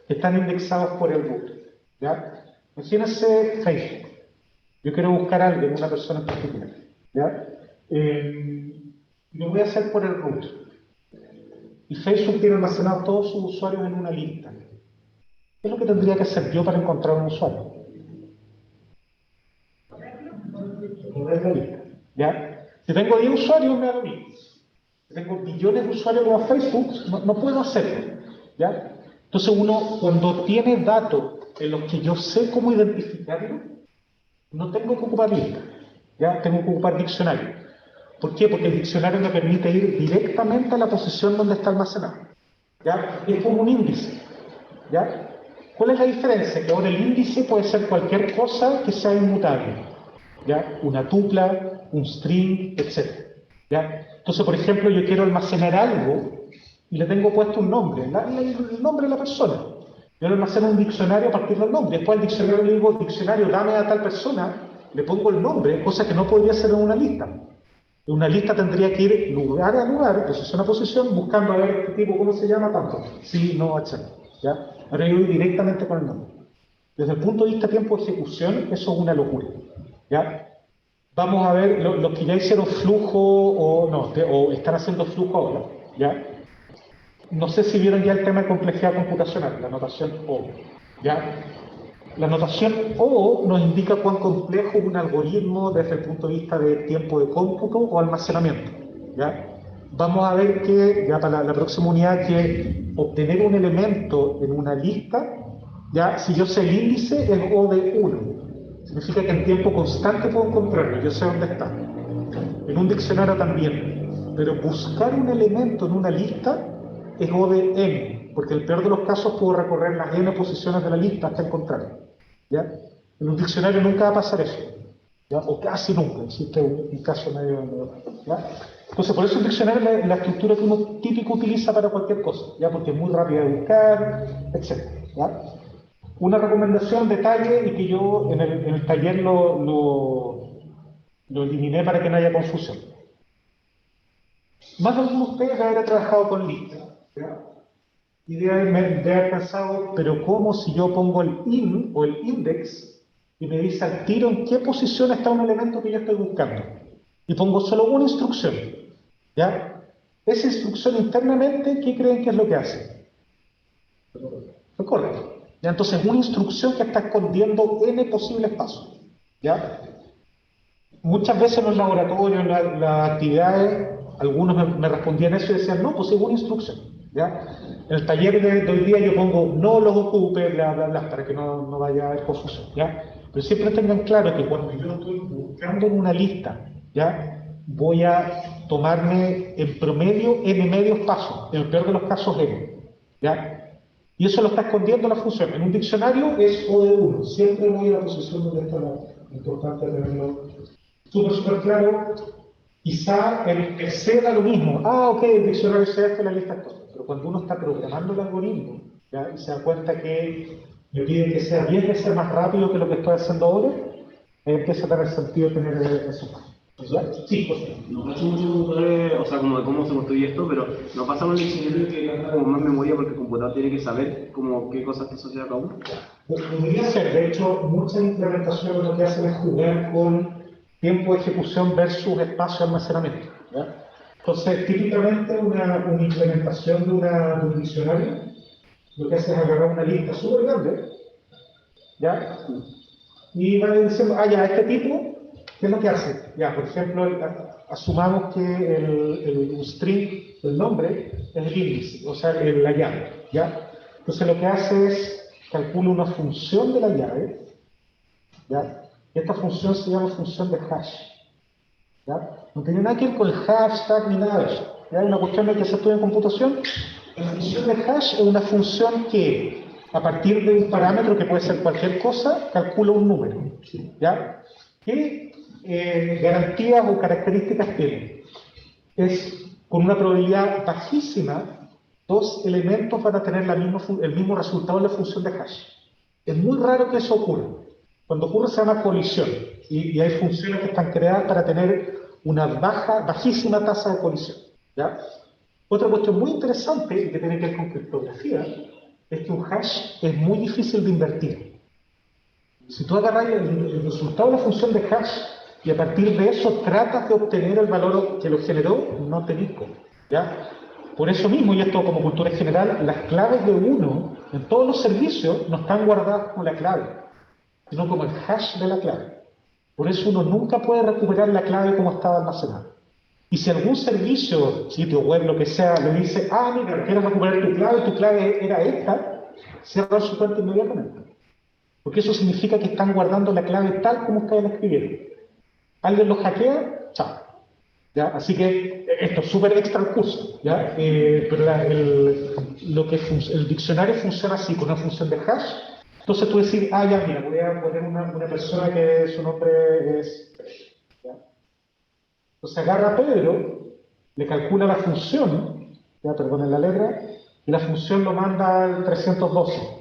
que están indexados por el root. ¿Ya? Imagínense Facebook. Yo quiero buscar a alguien, una persona en particular. ¿Ya? Lo voy a hacer por el root. Y Facebook tiene almacenado todos sus usuarios en una lista. ¿Qué es lo que tendría que hacer yo para encontrar un usuario? Correr la lista. ¿Ya? Si tengo 10 usuarios, me da lo mismo. Si tengo billones de usuarios como Facebook, no puedo hacerlo, ¿ya? Entonces uno, cuando tiene datos en los que yo sé cómo identificarlo, no tengo que ocupar listas, ¿ya? Tengo que ocupar diccionario. ¿Por qué? Porque el diccionario me permite ir directamente a la posición donde está almacenado, ¿ya? Es como un índice, ¿ya? ¿Cuál es la diferencia? Que ahora el índice puede ser cualquier cosa que sea inmutable, ¿ya? Una tupla, un string, etc. ¿Ya? Entonces, por ejemplo, yo quiero almacenar algo y le tengo puesto un nombre, el nombre de la persona. Yo le almaceno un diccionario a partir del nombre. Después al diccionario le digo, diccionario, dame a tal persona, le pongo el nombre, cosa que no podría ser en una lista. En una lista tendría que ir lugar a lugar, posición a posición, buscando a ver este tipo, ¿cómo se llama? Tanto. Sí, no, etc. ¿Ya? Ahora yo voy directamente con el nombre. Desde el punto de vista de tiempo de ejecución, eso es una locura, ¿ya? Vamos a ver los que ya hicieron flujo o no, o están haciendo flujo ahora, ¿ya? No sé si vieron ya el tema de complejidad computacional, la notación O, ¿ya? La notación O nos indica cuán complejo es un algoritmo desde el punto de vista de tiempo de cómputo o almacenamiento, ¿ya? Vamos a ver que, ya para la próxima unidad, que obtener un elemento en una lista, ya, si yo sé el índice, es O de 1. Significa que en tiempo constante puedo encontrarlo, yo sé dónde está. En un diccionario también. Pero buscar un elemento en una lista es O de n, porque en el peor de los casos puedo recorrer las n posiciones de la lista hasta encontrarlo, ¿ya? En un diccionario nunca va a pasar eso, ¿ya? O casi nunca, existe un caso medio, ¿ya? Entonces, por eso el diccionario es la estructura que uno típico utiliza para cualquier cosa, ¿ya? Porque es muy rápida de buscar, etc., ¿ya? Una recomendación, detalle, y que yo en el taller lo eliminé para que no haya confusión. Más de algunos de ustedes ya habrá trabajado con listas, ¿ya? Y de haber pensado, pero ¿cómo si yo pongo el in o el index y me dice al tiro en qué posición está un elemento que yo estoy buscando? Y pongo solo una instrucción, ¿ya? Esa instrucción internamente, ¿qué creen que es lo que hace? Recorre. ¿Ya? Entonces, una instrucción que está escondiendo n posibles pasos, ¿ya? Muchas veces en los laboratorios, en las actividades, algunos me respondían eso y decían, no, pues es una instrucción, ¿ya? En el taller de hoy día yo pongo, no los ocupe, bla, bla, bla, para que no vaya a haber confusión, ¿ya? Pero siempre tengan claro que cuando yo estoy buscando en una lista, ¿ya? Voy a tomarme en promedio n medios pasos, en el peor de los casos n, ¿ya? Y eso lo está escondiendo la función. En un diccionario es O de 1. Siempre voy a la posición donde está la importante tenerlo súper claro. Quizá el C da lo mismo. Ah, ok, el diccionario C es la lista actual. Pero cuando uno está programando el algoritmo, ¿ya? Y se da cuenta que me piden que sea 10 veces más rápido que lo que estoy haciendo ahora, empieza a tener sentido tener eso. ¿Ya? Sí, pues. No cacho mucho o sea, como de cómo se construye esto, pero no pasa con el diccionario que gasta como más memoria porque el computador tiene que saber como qué cosas te asocia a cada uno. Podría ser, de hecho, muchas implementaciones lo que hacen es jugar con tiempo de ejecución versus espacio de almacenamiento, ¿ya? Entonces, típicamente una implementación de un diccionario lo que hace es agarrar una lista súper grande, ¿ya? Y va diciendo, ah, ya, este tipo, ¿qué es lo que hace? Ya, por ejemplo, asumamos que el string, el nombre, es el índice, o sea, la llave, ¿ya? Entonces lo que hace es calcula una función de la llave, ¿ya? Y esta función se llama función de hash, ¿ya? No tiene nada que ver con el hashtag ni nada de eso, ¿ya? Una cuestión de que se estudia en computación. La función de hash es una función que, a partir de un parámetro que puede ser cualquier cosa, calcula un número, ¿ya? ¿Qué garantías o características tiene? Es con una probabilidad bajísima, dos elementos van a tener el mismo resultado en la función de hash. Es muy raro que eso ocurra. Cuando ocurre se llama colisión, y hay funciones que están creadas para tener una bajísima tasa de colisión, ¿ya? Otra cuestión muy interesante, y que tiene que ver con criptografía, es que un hash es muy difícil de invertir. Si tú agarras el resultado de la función de hash y a partir de eso tratas de obtener el valor que lo generó, no tenés cómo, ¿ya? Por eso mismo, y esto como cultura general, las claves de uno en todos los servicios no están guardadas como la clave, sino como el hash de la clave. Por eso uno nunca puede recuperar la clave como estaba almacenada. Y si algún servicio, sitio web, lo que sea, le dice, ah, mira, quieres recuperar tu clave era esta, cierra su cuenta inmediatamente. Porque eso significa que están guardando la clave tal como ustedes la escribieron. Alguien lo hackea, chao. ¿Ya? Así que esto es súper extra el curso, ¿ya? Pero el diccionario funciona así, con una función de hash. Entonces tú decís, ah, ya, mira, voy a poner una persona que su nombre es... ¿ya? Entonces agarra a Pedro, le calcula la función, ya, perdonen la letra, y la función lo manda al 312.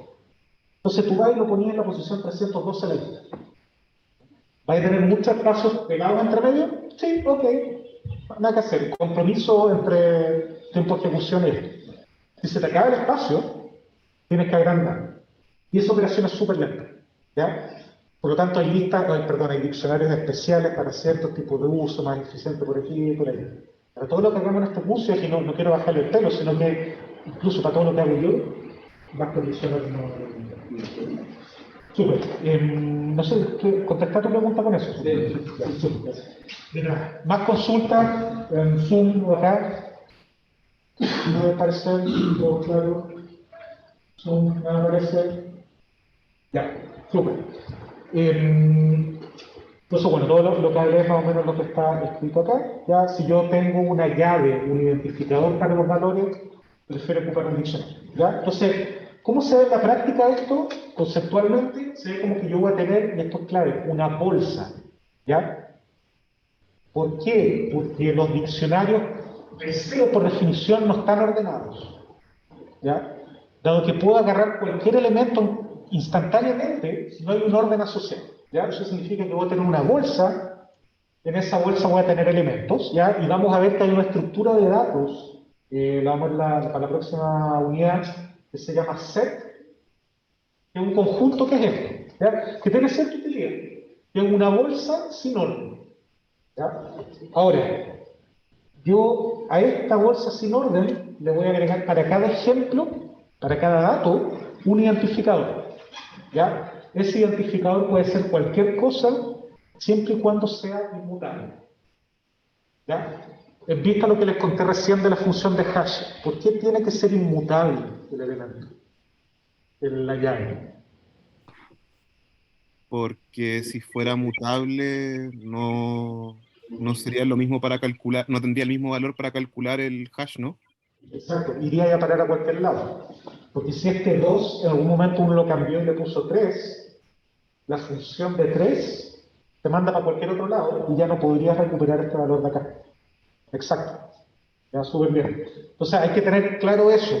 Entonces tú vas y lo ponías en la posición 312 de la lista. ¿Va a tener muchos pasos pegados entre medio? Sí, ok. Nada que hacer. Compromiso entre tiempo de ejecución y esto. Si se te acaba el espacio, tienes que agrandar. Y esa operación es súper lenta. ¿Ya? Por lo tanto, hay diccionarios especiales para ciertos tipos de uso, más eficiente por aquí y por ahí. Para todo lo que hagamos en este curso, y no quiero bajarle el pelo, sino que incluso para todo lo que hago yo, más condiciones no. Súper. No sé, contestar tu pregunta con eso. Súper. Mira, más consultas en Zoom o acá. No me parece todo claro. Zoom, no me parece. Ya, súper. Entonces, bueno, todo lo que hablé es más o menos lo que está escrito acá. Ya, si yo tengo una llave, un identificador para los valores, prefiero ocupar un diccionario. ¿Ya? Entonces, ¿cómo se ve en la práctica esto? Conceptualmente, se ve como que yo voy a tener, y esto es clave, una bolsa. ¿Ya? ¿Por qué? Porque los diccionarios, por definición, no están ordenados. ¿Ya? Dado que puedo agarrar cualquier elemento instantáneamente, no hay un orden asociado. ¿Ya? Eso significa que voy a tener una bolsa, en esa bolsa voy a tener elementos, ¿ya? Y vamos a ver que hay una estructura de datos, la vamos a ver para la próxima unidad, que se llama set, que es un conjunto que es esto, ¿ya? Que tiene cierta utilidad, que es una bolsa sin orden. ¿Ya? Ahora, yo a esta bolsa sin orden le voy a agregar para cada ejemplo, para cada dato, un identificador. ¿Ya? Ese identificador puede ser cualquier cosa, siempre y cuando sea inmutable. ¿Ya? En vista de lo que les conté recién de la función de hash, ¿por qué tiene que ser inmutable el elemento en la llave? Porque si fuera mutable, no sería lo mismo para calcular, no tendría el mismo valor para calcular el hash, ¿no? Exacto, iría a parar a cualquier lado. Porque si este 2 en algún momento uno lo cambió y le puso 3, la función de 3 te manda para cualquier otro lado y ya no podrías recuperar este valor de acá. Exacto. Ya, súper bien. Entonces hay que tener claro eso.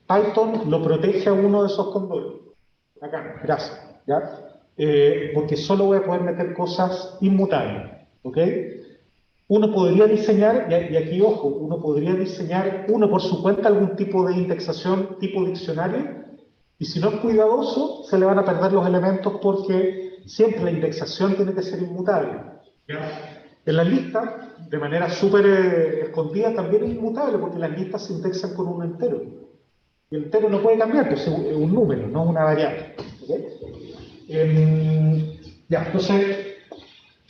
Python lo protege a uno de esos condones. Acá, gracias. ¿Ya? Porque solo voy a poder meter cosas inmutables. ¿Ok? Uno podría diseñar, y aquí ojo, uno podría diseñar por su cuenta algún tipo de indexación tipo diccionario, y si no es cuidadoso, se le van a perder los elementos porque siempre la indexación tiene que ser inmutable. ¿Ya? En las listas, de manera súper escondida, también es inmutable porque las listas se indexan con un entero. Y el entero no puede cambiar, pues es un número, no una variable. ¿Okay? Ya, entonces,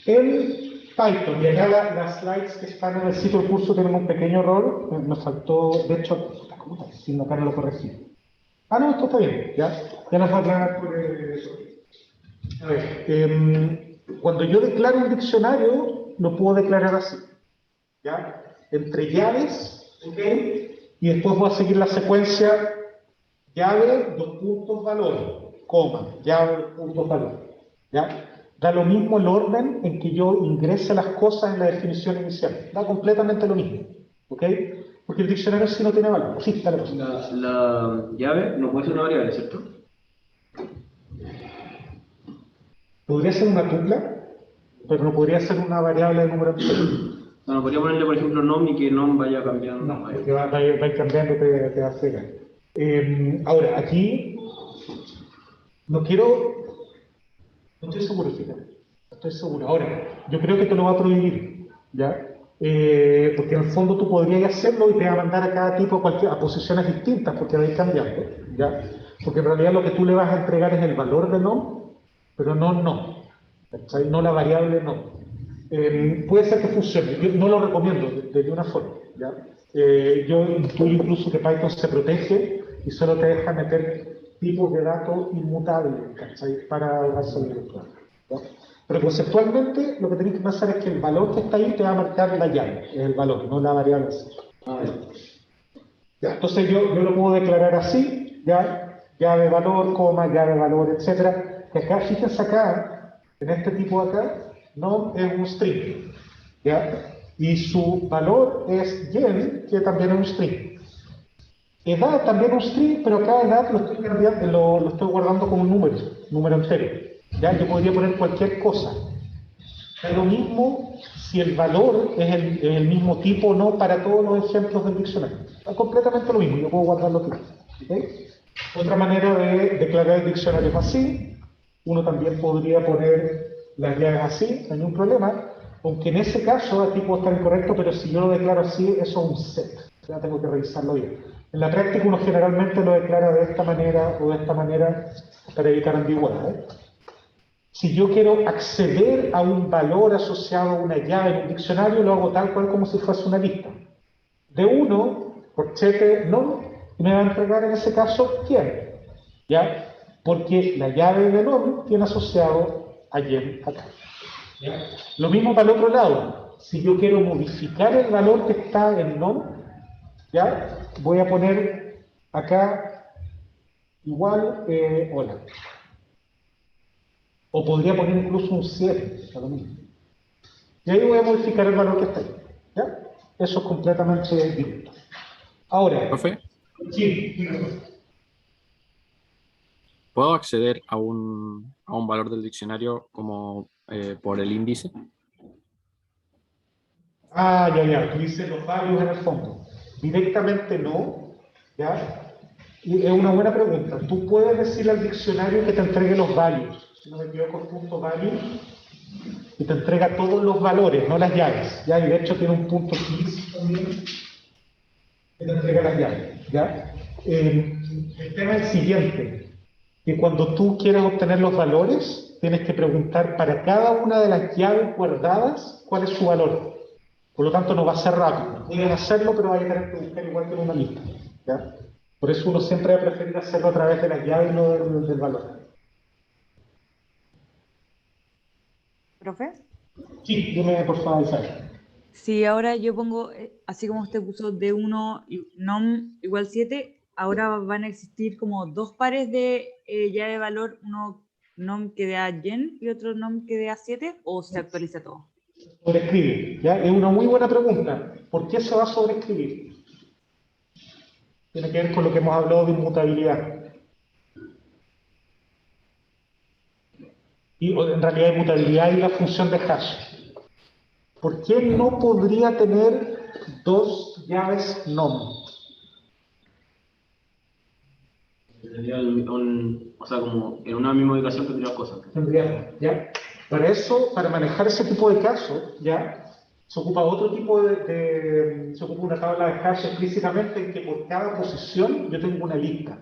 en Python, y acá las slides que están en el sitio del curso tienen un pequeño error, me faltó, de hecho, ¿cómo está? Si no, acá no lo corregí. Ah, no, esto está bien, ya nos va a aclarar por eso. A ver, cuando yo declaro un diccionario, lo puedo declarar así, ¿ya? Entre llaves, ¿ok? Y después voy a seguir la secuencia llave, dos puntos, valor, coma, llave, dos puntos, valor, ¿ya? Da lo mismo el orden en que yo ingrese las cosas en la definición inicial, da completamente lo mismo, ¿ok? Porque el diccionario sí no tiene valor. Sí, dale. La llave no puede ser una variable, ¿cierto? Podría ser una tupla, pero no podría ser una variable de número entero. No, podría ponerle, por ejemplo, nom y que nom vaya cambiando. No, porque va a ir cambiando, te va a cegar. Ahora, aquí no estoy seguro, fíjate. No estoy seguro. Ahora, yo creo que te lo va a prohibir, ¿ya? Porque en el fondo tú podrías hacerlo y te va a mandar a cada tipo a posiciones distintas porque va a ir cambiando, ¿ya? Porque en realidad lo que tú le vas a entregar es el valor de nom, pero no, no la variable no. puede ser que funcione. Yo no lo recomiendo de ninguna forma. ¿Ya? Yo intuyo incluso que Python se protege y solo te deja meter tipos de datos inmutables, ¿cachai? Para resolver el problema. ¿Ya? Pero conceptualmente lo que tenéis que pensar es que el valor que está ahí te va a marcar la llave, es el valor, no la variable. Ya, entonces yo lo puedo declarar así, ya, llave valor, coma, llave valor, etcétera. Que acá, fíjense acá, en este tipo de acá, no es un string, ¿ya? Y su valor es yen, que también es un string. Edad también es un string, pero acá edad lo estoy guardando como un número entero. ¿Ya? Yo podría poner cualquier cosa. Es lo mismo si el valor es el mismo tipo o no para todos los ejemplos del diccionario. Es completamente lo mismo, yo puedo guardarlo aquí. ¿Okay? Otra manera de declarar el diccionario es así. Uno también podría poner las llaves así, no hay ningún problema. Aunque en ese caso aquí puedo estar incorrecto, pero si yo lo declaro así, eso es un set. Ya tengo que revisarlo bien. En la práctica uno generalmente lo declara de esta manera o de esta manera para evitar ambigüedades. Si yo quiero acceder a un valor asociado a una llave en un diccionario, lo hago tal cual como si fuese una lista. De uno, corchete no, y me va a entregar en ese caso quién. ¿Ya? Porque la llave de non tiene asociado a yen acá. ¿Ya? Lo mismo para el otro lado. Si yo quiero modificar el valor que está en non, ¿ya? Voy a poner acá igual, hola. O podría poner incluso un 7, a lo mismo. Y ahí voy a modificar el valor que está ahí. ¿Ya? Eso es completamente distinto. Ahora, Profe, sí, dígame. ¿puedo acceder a un valor del diccionario como por el índice? Ah, ya, tú dices los values en el fondo. Directamente no, ¿ya? Y es una buena pregunta. Tú puedes decirle al diccionario que te entregue los values. Si no me equivoco, punto value, y te entrega todos los valores, no las llaves, ¿ya? Y de hecho tiene un punto keys también que te entrega las llaves, ¿ya? El tema es el siguiente, que cuando tú quieres obtener los valores, tienes que preguntar para cada una de las llaves guardadas cuál es su valor. Por lo tanto, no va a ser rápido. Puedes hacerlo, pero vas a tener que buscar igual que en una lista, ¿ya? Por eso uno siempre va a preferir hacerlo a través de las llaves y no del valor. ¿Profe? Sí, dime por favor, Isabel. Si ahora yo pongo, así como usted puso D1 y nom igual 7, ahora van a existir como dos pares de llave de valor, uno nom que dé a yen y otro nom que dé a 7, o se actualiza todo. Sobreescribir, ¿ya? Es una muy buena pregunta. ¿Por qué se va a sobreescribir? Tiene que ver con lo que hemos hablado de inmutabilidad. Y en realidad inmutabilidad y la función de hash. ¿Por qué no podría tener dos llaves nom? Tendría o sea, como en una misma ubicación tendría cosas. Tendríamos, ¿ya? Para eso, para manejar ese tipo de casos, ¿ya? Se ocupa otro tipo se ocupa una tabla de hash explícitamente en que por cada posición yo tengo una lista.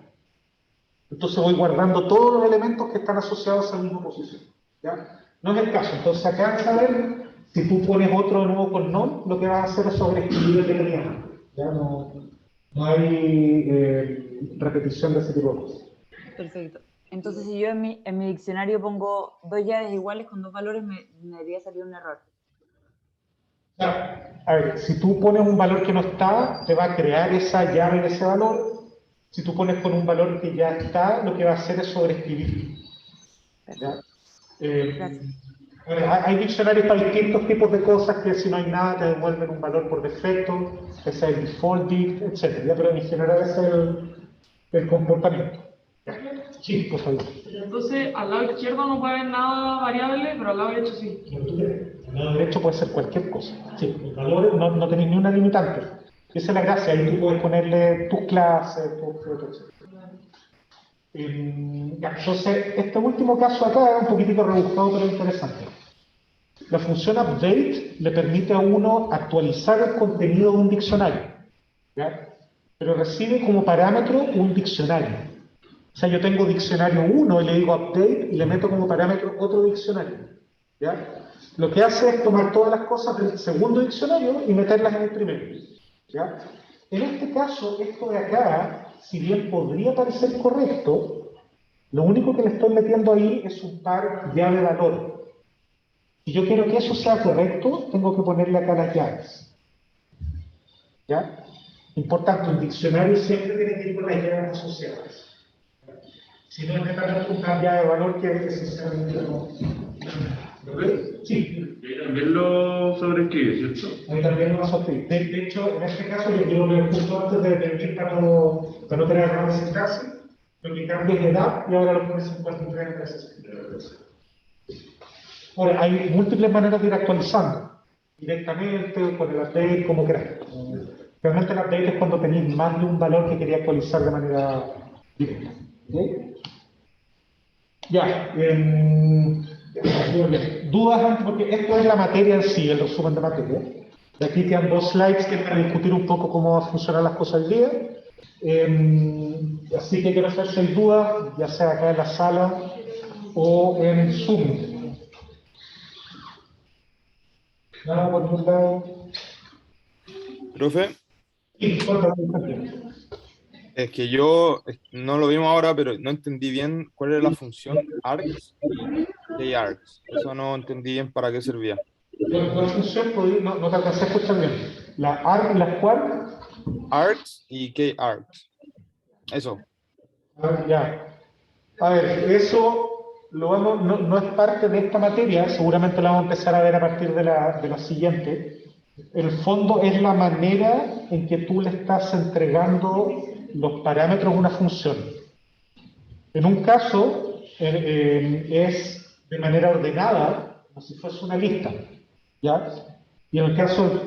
Entonces voy guardando todos los elementos que están asociados a esa misma posición, ¿ya? No es el caso. Entonces acá, saber si tú pones otro de nuevo con non, lo que vas a hacer es sobreescribir el que tenías antes. Ya no hay repetición de ese tipo de cosas. Perfecto. Entonces, si yo en mi diccionario pongo dos llaves iguales con dos valores, me debería salir un error. A ver, si tú pones un valor que no está, te va a crear esa llave de ese valor. Si tú pones con un valor que ya está, lo que va a hacer es sobreescribir. ¿Ya? Gracias. Hay diccionarios para distintos tipos de cosas que si no hay nada te devuelven un valor por defecto, ese es el default dict, etc. ¿Ya? Pero en general ese es el comportamiento. ¿Ya? Sí, por favor. Entonces, al lado izquierdo no puede haber nada variable, pero al lado derecho sí. Al lado derecho puede ser cualquier cosa. Sí, los valores no tenéis ni una limitante. Esa es la gracia, ahí tú puedes ponerle tus clases, etc. Entonces, este último caso acá es un poquitito rebuscado, pero interesante. La función update le permite a uno actualizar el contenido de un diccionario, ¿ya? Pero recibe como parámetro un diccionario. O sea, yo tengo diccionario 1 y le digo update y le meto como parámetro otro diccionario. ¿ya? Lo que hace es tomar todas las cosas del segundo diccionario y meterlas en el primero, ¿ya? En este caso, esto de acá, si bien podría parecer correcto, lo único que le estoy metiendo ahí es un par llave-valor. Si yo quiero que eso sea correcto, tengo que ponerle acá las llaves, ¿ya? Importante, un diccionario siempre tiene que ir con las llaves asociadas. Si no es netamente una llave de valor que sinceramente no. Sí. Y también lo sobreescribe, ¿cierto? Ahí también lo vas a escribir. De hecho, en este caso, yo quiero leer justo antes de venir para no tener error de sintaxis, lo que cambia es de edad y ahora lo pones 53 en 360. Ahora, hay múltiples maneras de ir actualizando. Directamente, o con el update, como queráis. Realmente el update es cuando tenéis más de un valor que quería actualizar de manera directa. ¿Okay? Ya. Dudas antes, porque esto es la materia en sí, el resumen de materia. De aquí quedan 2 slides que van a discutir un poco cómo van a funcionar las cosas hoy día. Así que quiero hacer 6 dudas, ya sea acá en la sala o en Zoom. Nada por ningún lado. Profe, Sí, cuéntame. es que yo no lo vimos ahora, pero no entendí bien cuál era la función args y args. Eso no entendí bien para qué servía. ¿Cuál función? No te alcancé a escuchar bien. La ARG, ¿la cual? Args y k-args. Eso. Ya. A ver, eso no es parte de esta materia, seguramente la vamos a empezar a ver a partir de la siguiente. El fondo es la manera en que tú le estás entregando los parámetros a una función. En un caso es de manera ordenada, como si fuese una lista, ¿ya? Y en el caso de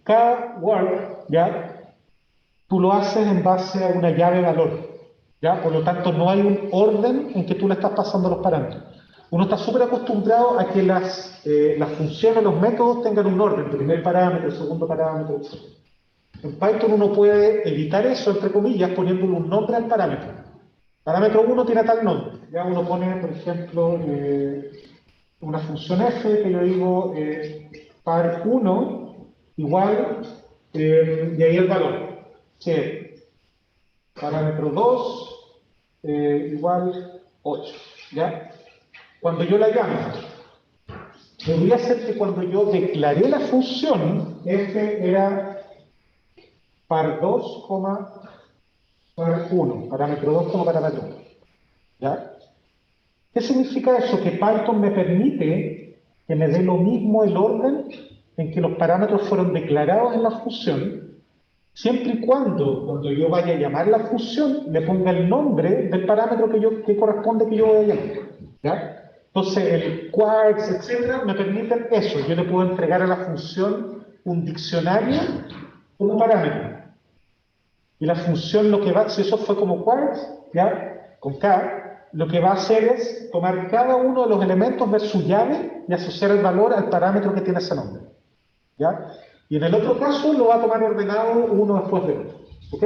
cada word, ¿ya? Tú lo haces en base a una llave valor, ¿ya? Por lo tanto, no hay un orden en que tú le estás pasando los parámetros. Uno está súper acostumbrado a que las funciones, los métodos tengan un orden, primer parámetro, segundo parámetro, etc. En Python uno puede evitar eso, entre comillas, poniéndole un nombre al parámetro. Parámetro 1 tiene tal nombre. Ya uno pone, por ejemplo, una función f que yo digo par1 igual, y ahí el valor. Sí. Parámetro 2 igual 8. ¿Ya? Cuando yo la llamo, podría ser que cuando yo declaré la función, f era par2, par1, parámetro 2, parámetro 1. ¿Ya? ¿Qué significa eso? Que Python me permite que me dé lo mismo el orden en que los parámetros fueron declarados en la función, siempre y cuando yo vaya a llamar la función, le ponga el nombre del parámetro que corresponde que yo voy a llamar. ¿Ya? Entonces, el quarks, etcétera, me permiten eso. Yo le puedo entregar a la función un diccionario como parámetro. Y la función lo que va, si eso fue como quarks, ¿ya? Con K, lo que va a hacer es tomar cada uno de los elementos, ver su llave y asociar el valor al parámetro que tiene ese nombre. ¿Ya? Y en el otro caso lo va a tomar ordenado uno después de otro. ¿Ok?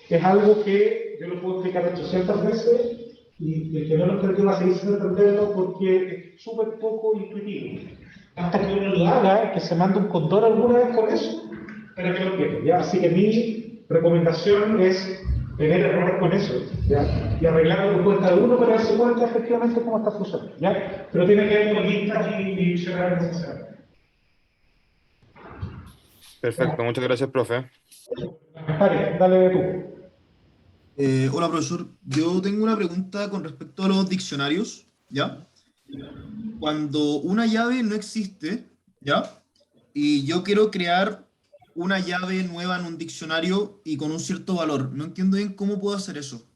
Es algo que yo lo puedo explicar 800 veces y el que no lo entendió va a seguir sin entenderlo porque es súper poco intuitivo. Hasta que uno lo haga, que se mande un condor alguna vez con eso, para que lo entienda. ¿Ya? Así que mi recomendación es tener errores con eso, ¿ya? Y arreglarlo por cuenta de uno para darse cuenta efectivamente cómo está funcionando, ¿ya? Pero tiene que ver con listas y diccionarios necesarios. Perfecto, muchas gracias, profe. Dale tú. Hola, profesor. Yo tengo una pregunta con respecto a los diccionarios, ¿ya? Cuando una llave no existe, ¿ya? Y yo quiero crear una llave nueva en un diccionario y con un cierto valor. No entiendo bien cómo puedo hacer eso.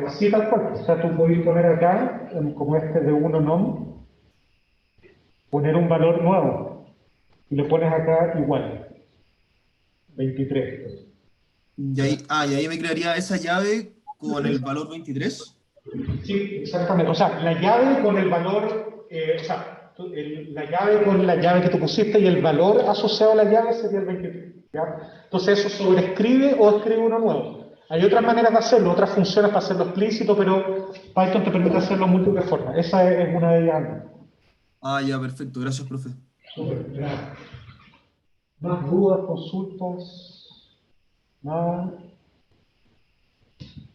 Así tal cual. O sea, tú puedes poner acá, como este de uno nom, poner un valor nuevo. Y le pones acá igual. 23. Y ahí me crearía esa llave con el valor 23. Sí, exactamente. O sea, la llave con el valor, la llave con la llave que tú pusiste y el valor asociado a la llave sería el 23. ¿Ya? Entonces eso sobreescribe o escribe uno nuevo. Hay otras maneras de hacerlo, otras funciones para hacerlo explícito, pero Python te permite hacerlo en múltiples formas. Esa es una de ellas. Ah, ya, perfecto. Gracias, profe. Súper, gracias. ¿Más dudas, consultas? Nada.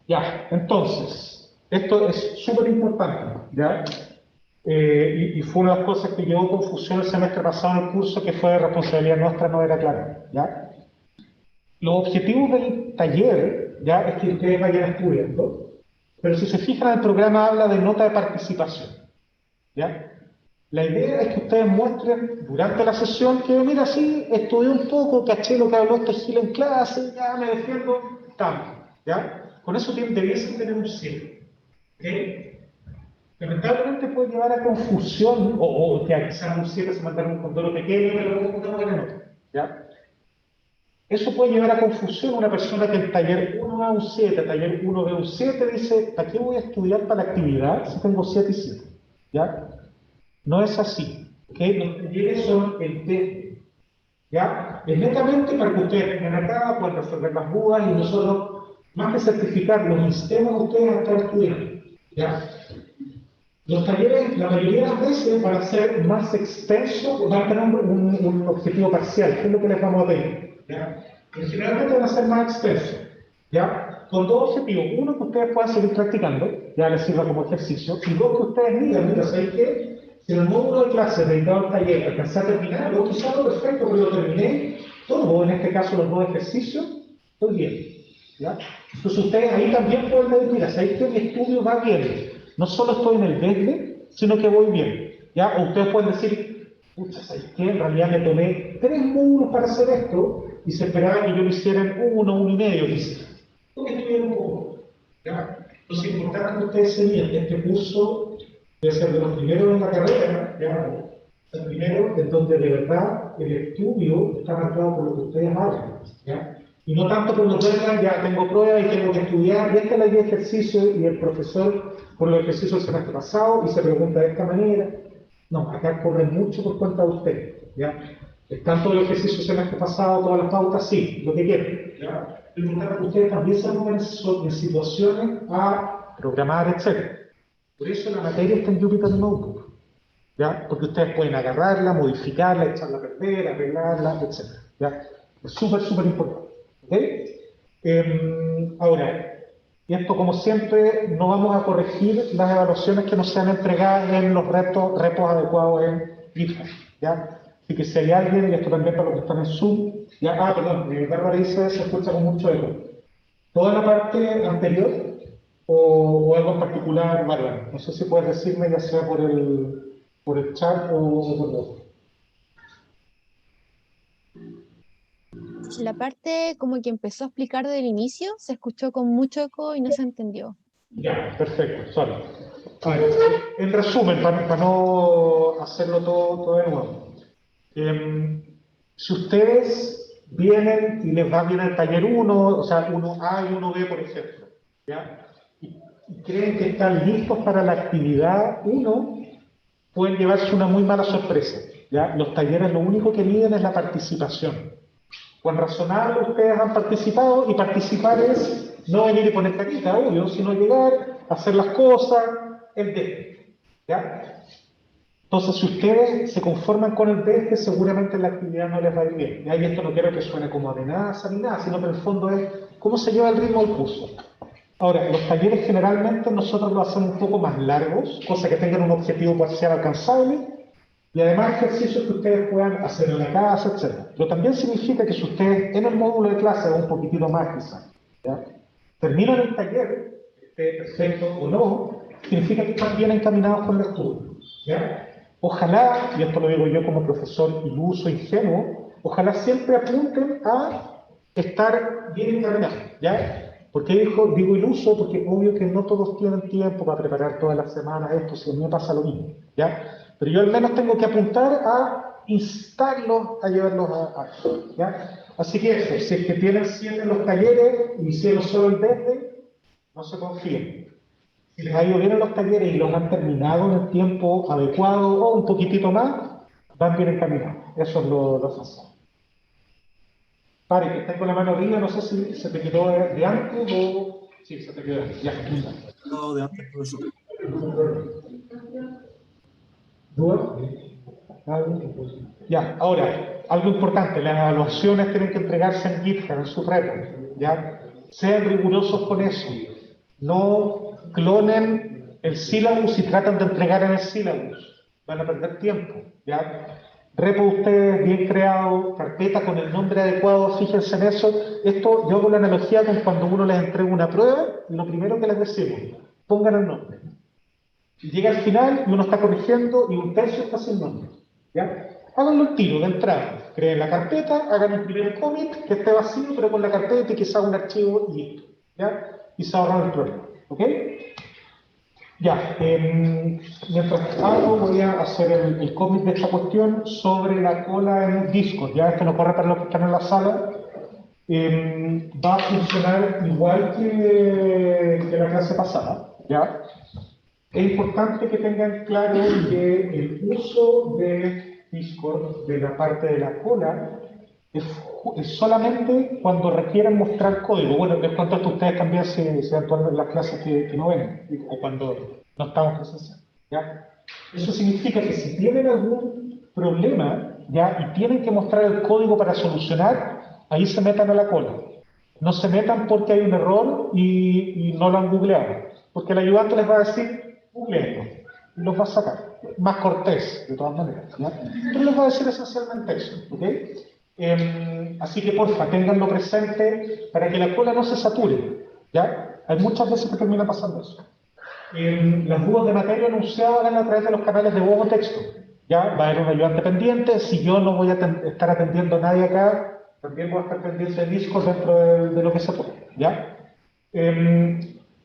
Ya, entonces, esto es súper importante, ¿ya? Y fue una de las cosas que llevó confusión el semestre pasado en el curso, que fue de responsabilidad nuestra, no era claro, ¿ya? Los objetivos del taller, ¿ya? Es que ustedes vayan estudiando, pero si se fijan, el programa habla de nota de participación, ¿ya? La idea es que ustedes muestren durante la sesión que, mira, sí, estudié un poco, caché lo que habló este Gil en clase, ya me defiendo, tanto, ¿ya? Con eso debiesen tener un 7, ¿ok? Lamentablemente puede llevar a confusión, o que quizás un 7 se mandaron un condoro pequeño, pero un condoro de nota, ¿ya? Eso puede llevar a confusión a una persona que en taller 1 da un 7, taller 1 ve un 7, dice, ¿para qué voy a estudiar para la actividad si tengo 7 y 7? ¿Ya? No es así, ¿ok? Los talleres son el test, ¿ya? Es netamente para que ustedes vengan acá, puedan resolver las dudas y nosotros, más que certificar, los instemos a ustedes a estar estudiando, ¿ya? Los talleres, la mayoría de las veces, van a ser más extensos, van a tener un objetivo parcial, que es lo que les vamos a pedir, ¿ya? Pero generalmente van a ser más extensos, ¿ya? Con dos objetivos. Uno, que ustedes puedan seguir practicando, ya les sirva como ejercicio, y dos, que ustedes digan, mira, ¿sabes qué? Si en el módulo de clase dedicado al taller alcancé a terminar, lo he usado perfecto, pero lo terminé todo, en este caso los dos ejercicios, estoy bien, ¿ya? Entonces ustedes ahí también pueden decir, mira, ¿sabéis que mi estudio va bien? No solo estoy en el verde, sino que voy bien, ¿ya? O ustedes pueden decir, pucha, ¿sabéis qué? En realidad me tomé 3 módulos para hacer esto y se esperaba que yo lo hiciera en 1 y medio, quizás. Porque estudié un poco, ¿ya? Entonces es importante que ustedes se miren, este curso debe ser de los primeros en la carrera, ¿ya? El primero en donde de verdad el estudio está marcado por lo que ustedes hagan, ¿ya? Y no tanto por los vengan, ya tengo pruebas y tengo que estudiar, y esta es la guía de ejercicio, y el profesor por los ejercicios del semestre pasado, y se pregunta de esta manera. No, acá corre mucho por cuenta de ustedes, ¿ya? Están todos los ejercicios del semestre pasado, todas las pautas, sí, lo que quieran, ¿ya? Lo importante es que ustedes también se pongan en situaciones a programar, etc. Por eso la materia está en Jupyter Notebook, ¿ya? Porque ustedes pueden agarrarla, modificarla, echarla a perder, arreglarla, etc. ¿Ya? Es súper, súper importante. ¿Ok? Ahora, y esto como siempre, no vamos a corregir las evaluaciones que nos sean entregadas en los repos adecuados en GitHub, ¿ya? Así que si hay alguien, y esto también para los que están en Zoom, ¿ya? Perdón, Bárbara dice, se escucha con mucho eco. ¿Toda la parte anterior o algo en particular, Bárbara? No sé si puedes decirme, ya sea por el chat o por vos. La parte como que empezó a explicar del inicio se escuchó con mucho eco y no se entendió. Ya, perfecto, sorry. A ver, en resumen, para no hacerlo todo de nuevo. Si ustedes vienen y les va bien el taller 1, o sea, 1A y 1B, por ejemplo, ¿ya? Y creen que están listos para la actividad 1, pueden llevarse una muy mala sorpresa, ¿ya? Los talleres lo único que miden es la participación. Cuán razonable ustedes han participado, y participar es no venir y poner carita, obvio, sino llegar, hacer las cosas, el desde, ¿ya? Entonces, si ustedes se conforman con el desde, seguramente la actividad no les va a ir bien. Y ahí esto no quiero que suene como amenaza ni nada, sino que en el fondo es cómo se lleva el ritmo del curso. Ahora, los talleres generalmente nosotros lo hacemos un poco más largos, cosa que tengan un objetivo parcial alcanzable, y además ejercicios que ustedes puedan hacer en la casa, etc. Pero también significa que si ustedes en el módulo de clase, o un poquitito más quizás, ¿ya? Terminan el taller, esté perfecto o no, significa que están bien encaminados con el estudio, ¿ya? Ojalá, y esto lo digo yo como profesor iluso, ingenuo, ojalá siempre apunten a estar bien encaminados, ¿ya? ¿Por qué digo iluso? Porque obvio que no todos tienen tiempo para preparar todas las semanas esto, si a mí me pasa lo mismo, ¿ya? Pero yo al menos tengo que apuntar a instarlos a llevarlos a eso, ¿ya? Así que eso, si es que tienen 100 en los talleres y hicieron solo el desde, no se confíen. Si les ha ido bien en los talleres y los han terminado en el tiempo adecuado o un poquitito más, van bien encaminados. Eso es lo fácil. Pare, que está con la mano arriba, no sé si se te quedó de antes o... Sí, se te quedó de antes, ya. No, de antes, profesor. ¿Duda? Ya, ahora, algo importante, las evaluaciones tienen que entregarse en GitHub, en su repo, ¿ya? Sean rigurosos con eso. No clonen el syllabus y tratan de entregar en el syllabus. Van a perder tiempo, ¿ya? Repo ustedes bien creado, carpeta con el nombre adecuado, fíjense en eso. Esto yo hago la analogía con cuando uno les entrega una prueba, lo primero que les decimos, pongan el nombre. Llega al final y uno está corrigiendo y un tercio está sin nombre, ¿ya? Háganlo al tiro, de entrada. Creen la carpeta, hagan un primer commit que esté vacío, pero con la carpeta y quizá un archivo y listo, ¿ya? Y se ahorran el problema, ¿ok? Ya, mientras hago, voy a hacer el commit de esta cuestión sobre la cola en Discord, ¿ya? Esto no corre para los que están en la sala. Va a funcionar igual que la clase pasada, ¿ya? Es importante que tengan claro que el uso de Discord, de la parte de la cola, es solamente cuando requieran mostrar código. Bueno, les contesto a ustedes también si actualmente las clases que no ven, o cuando no estamos presenciales, ¿ya? Eso significa que si tienen algún problema, ¿ya? Y tienen que mostrar el código para solucionar, ahí se metan a la cola. No se metan porque hay un error y no lo han googleado, porque el ayudante les va a decir, googleenlo, y los va a sacar. Más cortés, de todas maneras, ¿ya? Pero les va a decir esencialmente eso, ¿ok? Así que, porfa, ténganlo presente para que la cola no se sature, ¿ya? Hay muchas veces que termina pasando eso. Las dudas de materia anunciadas van a través de los canales de voz o texto, ¿ya? Va a haber un ayudante pendiente. Si yo no voy a estar atendiendo a nadie acá, también voy a estar pendiente de Discord dentro de lo que se puede, ¿ya?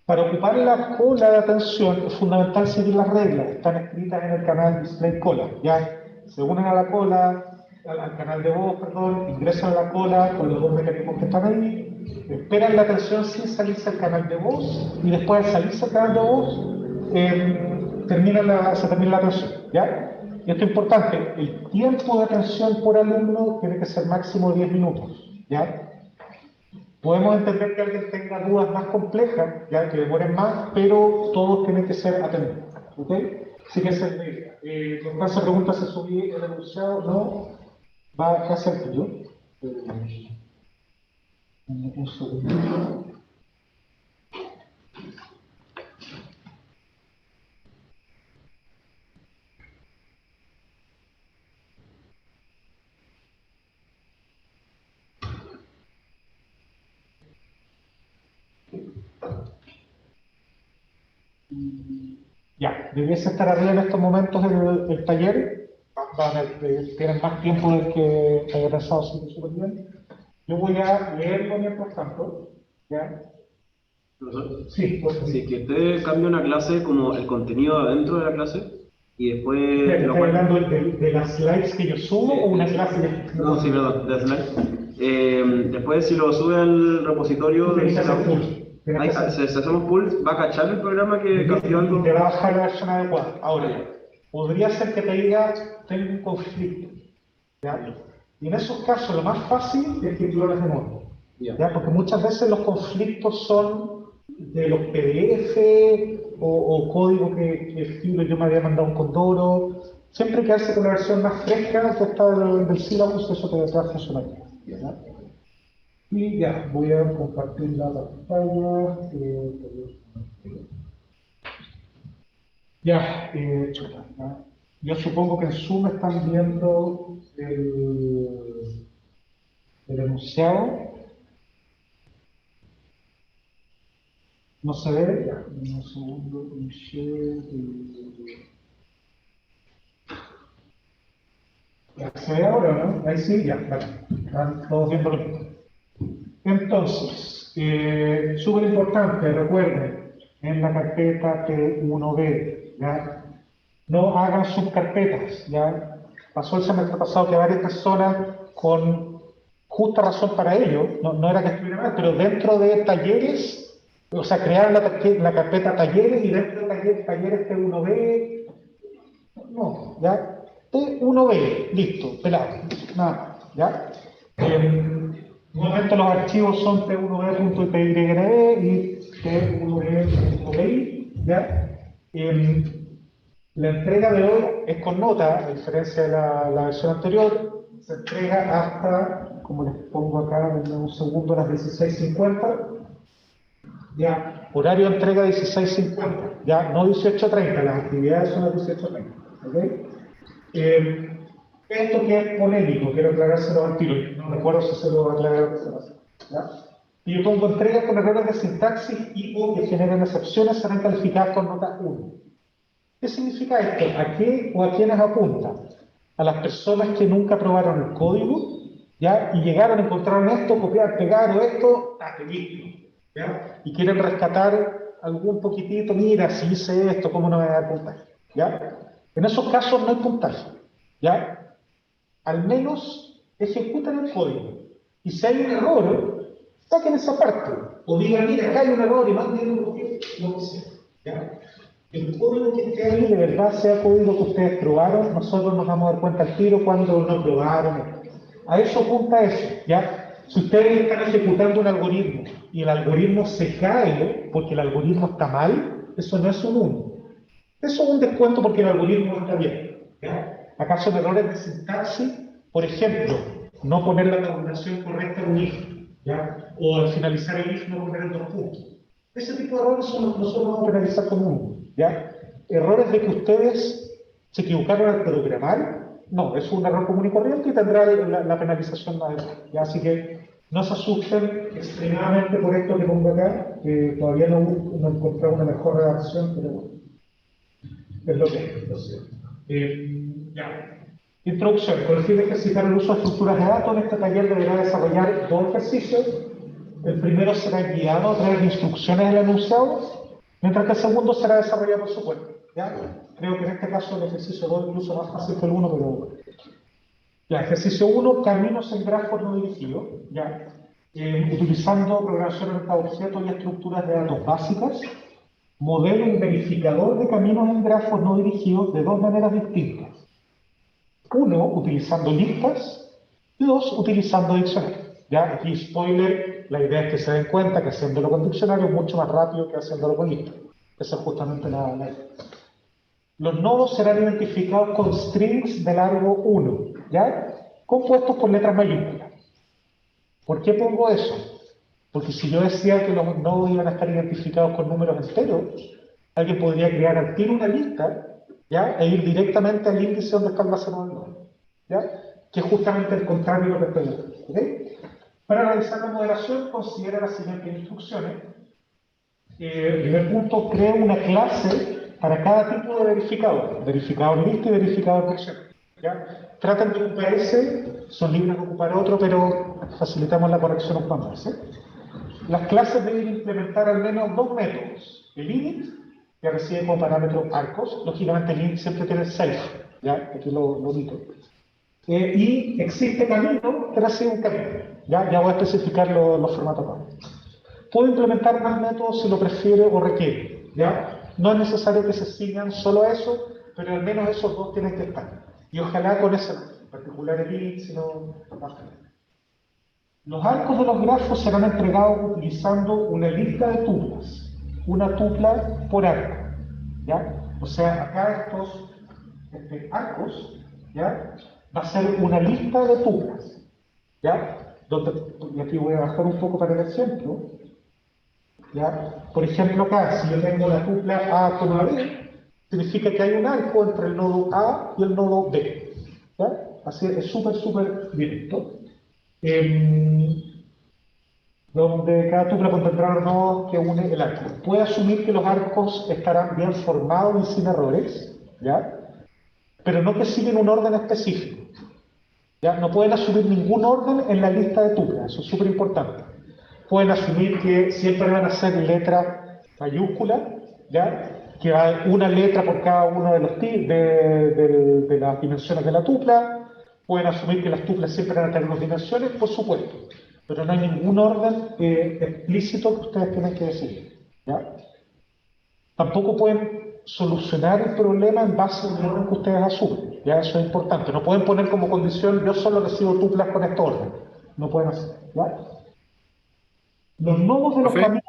Para ocupar la cola de atención es fundamental seguir las reglas, están escritas en el canal Display Cola, ¿ya? Se unen a la cola, al canal de voz, perdón, ingresan a la cola con los dos mecanismos que están ahí, esperan la atención sin salirse al canal de voz y después al salirse al canal de voz se termina la atención, ¿ya? Y esto es importante, el tiempo de atención por alumno tiene que ser máximo 10 minutos, ¿ya? Podemos entender que alguien tenga dudas más complejas, ya que demoren más, pero todos tienen que ser atendidos, ¿ok? Así que esa es la idea. Con esa pregunta se subió el enunciado, no, va a hacer tuyo. Un segundo. Ya, debiese estar arriba en estos momentos el taller. Tienen más tiempo del que había pensado, súper bien. Yo voy a leerlo mientras tanto, ¿ya? Profesor, Sí, pues si es que usted cambia una clase como el contenido adentro de la clase y después... ¿Estás hablando de las slides que yo subo o una clase de...? No, sí, perdón, de las slides. Después si lo sube al repositorio... Tiene que hacer pull. Si hacemos pull, ¿va a cachar el programa que cambió algo? Te va a bajar la versión adecuada. Ahora, podría ser que te diga, tengo un conflicto, ¿ya? Y en esos casos lo más fácil es que clones de nuevo, ¿ya? Porque muchas veces los conflictos son de los PDF o código que yo me había mandado un Condoro. Siempre quedarse con la versión más fresca que está del syllabus, eso te va a funcionar bien, ¿ya? Y ya, voy a compartir la pantalla. Chuta, ¿ya? Yo supongo que en Zoom están viendo el enunciado. No se ve, ya, un segundo, ya, ¿se ve ahora, no? Ahí sí, ya, vale. Están todos viendo lo mismo. Entonces, súper importante, recuerden, en la carpeta T1B, ¿ya? No hagan subcarpetas, ¿ya? Pasó el semestre pasado que varias personas, con justa razón para ello, no era que estuviera mal, pero dentro de talleres, o sea, crearon la carpeta talleres y dentro de talleres T1B, no, ¿ya? T1B, listo, pelado, nada, ¿ya? Nuevamente los archivos son t1b.pynd y t1b.py, ¿ya? La entrega de hoy es con nota, a diferencia de la versión anterior, se entrega hasta, como les pongo acá, en un segundo, las 16:50, ya, horario de entrega 16:50, ya, no 18:30, las actividades son las 18:30, ¿ok? Esto que es polémico, quiero aclarárselo al tiro, no recuerdo si se lo aclaré, ¿ya? Y yo pongo entregas con errores de sintaxis y o que generen excepciones serán calificadas con nota 1. ¿Qué significa esto? ¿A qué o a quiénes apunta? A las personas que nunca probaron el código, ¿ya? Y llegaron, encontraron esto, copiar, pegar o esto, listo, ¿ya? Y quieren rescatar algún poquitito, mira, si hice esto, ¿cómo no me voy a dar puntaje? ¿Ya? En esos casos no hay puntaje, ¿ya? Al menos ejecuten el código. Y si hay un error, saquen esa parte. O digan, mira, acá hay un error y manden lo que sea, ¿ya? El código que esté ahí de verdad sea código que ustedes probaron, nosotros nos vamos a dar cuenta al tiro cuando no probaron. A eso apunta eso, ¿ya? Si ustedes están ejecutando un algoritmo y el algoritmo se cae porque el algoritmo está mal, eso no es un 1. Eso es un descuento porque el algoritmo no está bien, ¿ya? Acá son errores de sintaxis, por ejemplo, no poner la combinación correcta en un if, ¿ya? O al finalizar el if no poner el 2 puntos. Ese tipo de errores son los que nosotros vamos a penalizar como 1, ¿ya? Errores de que ustedes se equivocaron al programar, no, es un error común y corriente y tendrá la penalización más alta, ¿ya? Así que no se asusten extremadamente por esto que pongo acá, que todavía no he encontrado una mejor redacción, pero bueno, es lo que es, lo cierto. Ya. Introducción. Con el fin de ejercitar el uso de estructuras de datos, en este taller deberá desarrollar 2 ejercicios. El primero será guiado a través de instrucciones del enunciado, mientras que el segundo será desarrollado por su cuenta. ¿Ya? Creo que en este caso el ejercicio 2 es incluso más fácil que el 1, pero... Ya, ejercicio 1, caminos en grafos no dirigidos. ¿Ya? Utilizando programación orientada a objetos y estructuras de datos básicas, modelo un verificador de caminos en grafos no dirigidos de 2 maneras distintas. 1, utilizando listas, y 2, utilizando diccionarios. Ya, aquí spoiler, la idea es que se den cuenta que haciéndolo con diccionario es mucho más rápido que haciéndolo con listas. Esa es justamente la idea. Los nodos serán identificados con strings de largo 1, ¿ya? Compuestos por letras mayúsculas. ¿Por qué pongo eso? Porque si yo decía que los nodos iban a estar identificados con números enteros, alguien podría crear al tiro una lista, ¿ya? E ir directamente al índice donde está almacenado el nodo, ¿ya? Que es justamente el contrario de lo que estoy diciendo, ¿okay? Para realizar la modelación, considera las siguientes instrucciones. Primer punto, creo una clase para cada tipo de verificador. Verificador lista y verificador diccionario, ¿ya? Traten de ocupar ese, son libres de ocupar otro, pero facilitamos la corrección ocupando ese. Las clases deben implementar al menos 2 métodos. El init, que recibe como parámetro arcos, lógicamente el init siempre tiene self, ¿ya? Aquí lo omito. Y existe camino que recibe un camino. Ya voy a especificar los formatos acá. Puedo implementar más métodos si lo prefiere o requiere, ¿ya? No es necesario que se sigan solo a eso, pero al menos esos 2 tienen que estar. Y ojalá con ese, en particular el init, si no, los arcos de los grafos serán entregados utilizando una lista de tuplas, una tupla por arco, ¿ya? O sea, acá estos arcos, ¿ya? Va a ser una lista de tuplas, ¿ya? Y aquí voy a bajar un poco para el ejemplo, ¿ya? Por ejemplo, acá, si yo tengo la tupla A con B, significa que hay un arco entre el nodo A y el nodo B, ¿ya? Así es súper directo. Donde cada tupla contendrá los nodos que une el arco. Puede asumir que los arcos estarán bien formados y sin errores, ¿ya? Pero no que siguen un orden específico, ¿ya? No pueden asumir ningún orden en la lista de tuplas, eso es súper importante. Pueden asumir que siempre van a ser letra mayúscula, ¿ya? Que hay una letra por cada uno de los de las dimensiones de la tupla. Pueden asumir que las tuplas siempre van a tener 2 dimensiones, por supuesto, pero no hay ningún orden explícito que ustedes tienen que decidir, ¿ya? Tampoco pueden solucionar el problema en base al orden que ustedes asumen, ¿ya? Eso es importante. No pueden poner como condición, yo solo recibo tuplas con este orden. no pueden hacer, ¿ya? Los nodos de los Profe. caminos...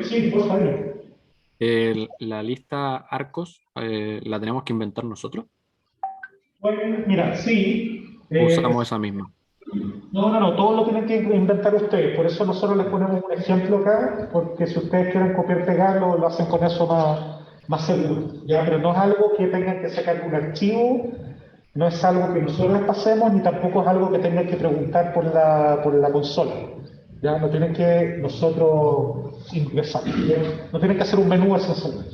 Sí, por favor. La lista arcos, ¿la tenemos que inventar nosotros? Bueno, mira, sí. ¿O usamos esa misma? No, todo lo tienen que inventar ustedes. Por eso nosotros les ponemos un ejemplo acá, porque si ustedes quieren copiar pegarlo, lo hacen con eso más seguro. ¿Ya? Pero no es algo que tengan que sacar un archivo, no es algo que nosotros les pasemos, ni tampoco es algo que tengan que preguntar por la consola. ¿Ya? No tienen que nosotros ingresar. ¿Ya? No tienen que hacer un menú a esas salas.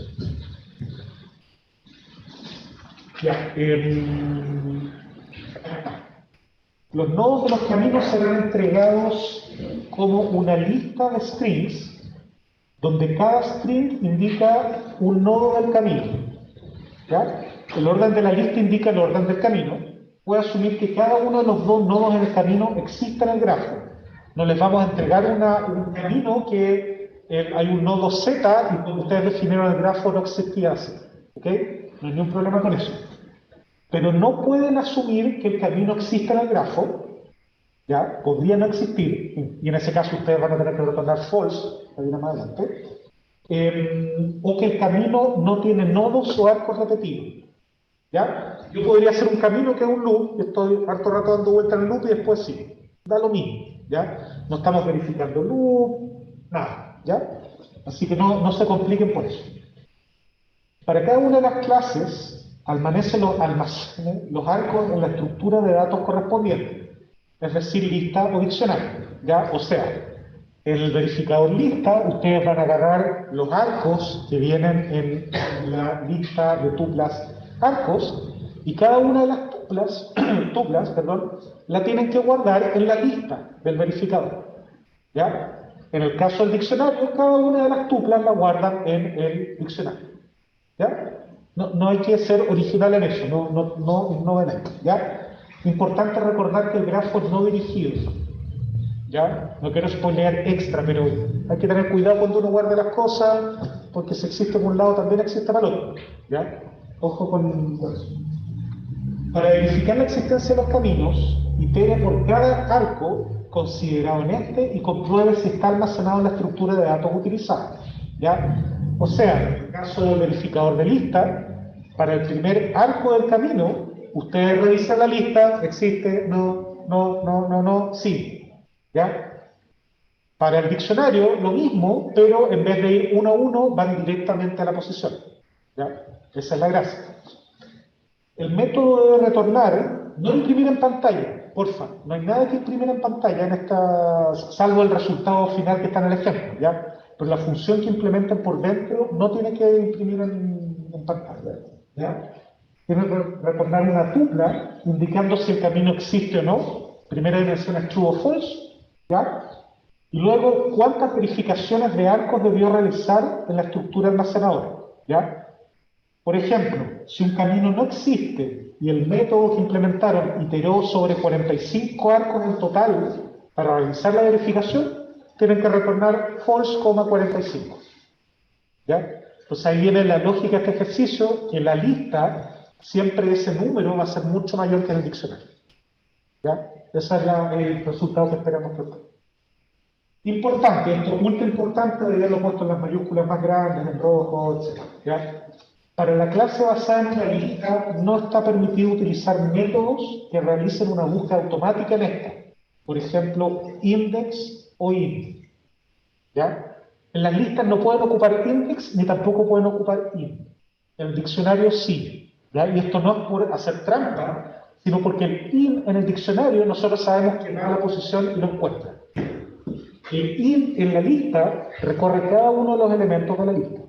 Ya. Los nodos de los caminos serán entregados como una lista de strings, donde cada string indica un nodo del camino. ¿Ya? El orden de la lista indica el orden del camino. Puede asumir que cada uno de los dos nodos en el camino existe en el grafo. No les vamos a entregar un camino que hay un nodo Z y cuando ustedes definieron el grafo no existía Z. ¿Ok? No hay ningún problema con eso. Pero no pueden asumir que el camino existe en el grafo, ¿ya? Podría no existir, y en ese caso ustedes van a tener que retornar false, ahí más adelante, o que el camino no tiene nodos o arcos repetidos, ¿ya? Yo podría hacer un camino que es un loop, y estoy harto rato dando vuelta en el loop y después sí, da lo mismo, ¿ya? No estamos verificando el loop, nada, ¿ya? Así que no se compliquen por eso. Para cada una de las clases, almacene los arcos en la estructura de datos correspondiente, es decir, lista o diccionario, ¿ya? O sea, en el verificador lista, ustedes van a agarrar los arcos que vienen en la lista de tuplas arcos, y cada una de las tuplas, la tienen que guardar en la lista del verificador, ¿ya? En el caso del diccionario, cada una de las tuplas la guardan en el diccionario. ¿Ya? No hay que ser original en eso, no ven ahí, ¿ya? Importante recordar que el grafo es no dirigido, ¿ya? No quiero spoilear extra, pero hay que tener cuidado cuando uno guarda las cosas, porque si existe por un lado también existe para el otro, ¿ya? Ojo con eso. Para verificar la existencia de los caminos, itere por cada arco considerado en este y compruebe si está almacenado en la estructura de datos utilizada, ¿ya? O sea, en el caso del verificador de lista, para el primer arco del camino, ustedes revisan la lista, existe, no, sí, ¿ya? Para el diccionario, lo mismo, pero en vez de ir uno a uno, van directamente a la posición, ¿ya? Esa es la gracia. El método de retornar, no imprimir en pantalla, porfa, no hay nada que imprimir en pantalla en esta, salvo el resultado final que está en el ejemplo, ¿ya? Pero la función que implementen por dentro no tiene que imprimir en pantalla, ¿ya? Tiene que retornar una tupla indicando si el camino existe o no. Primera dimensión es true o false, ¿ya? Y luego cuántas verificaciones de arcos debió realizar en la estructura almacenadora, ¿ya? Por ejemplo, si un camino no existe y el método que implementaron iteró sobre 45 arcos en total para realizar la verificación, tienen que retornar false, 45. ¿Ya? Entonces ahí viene la lógica de este ejercicio, que en la lista siempre ese número va a ser mucho mayor que en el diccionario. ¿Ya? Ese es el resultado que esperamos que obtenga. Importante, esto es ultra importante, de haberlo puesto en las mayúsculas más grandes, en rojo, etc. ¿Ya? Para la clase basada en una lista no está permitido utilizar métodos que realicen una búsqueda automática en esta. Por ejemplo, index o int. ¿Ya? En las listas no pueden ocupar index ni tampoco pueden ocupar int. En el diccionario sí. ¿Ya? Y esto no es por hacer trampa, sino porque el int en el diccionario nosotros sabemos que va a la posición y lo encuentra. El int en la lista recorre cada uno de los elementos de la lista.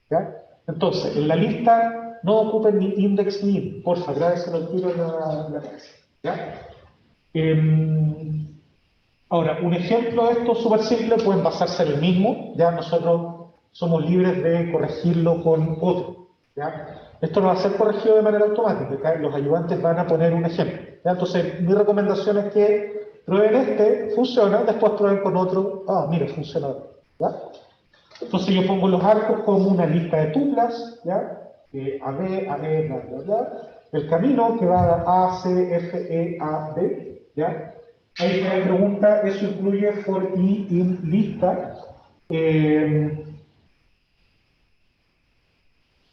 ¿Ya? Entonces, en la lista no ocupen ni index ni int. Porfa, grábense el tiro en la clase. ¿Ya? Ahora, un ejemplo de esto súper simple, pueden basarse en el mismo, ya nosotros somos libres de corregirlo con otro, ¿ya? Esto no va a ser corregido de manera automática, ¿ya? Los ayudantes van a poner un ejemplo, ¿ya? Entonces, mi recomendación es que prueben este, funciona, después prueben con otro, mire, funciona, ¿ya? Entonces yo pongo los arcos como una lista de tuplas, ¿ya? A, bla, el camino que va a C, F, E, A, D, ¿ya? Ahí me pregunta, ¿eso incluye for i in lista?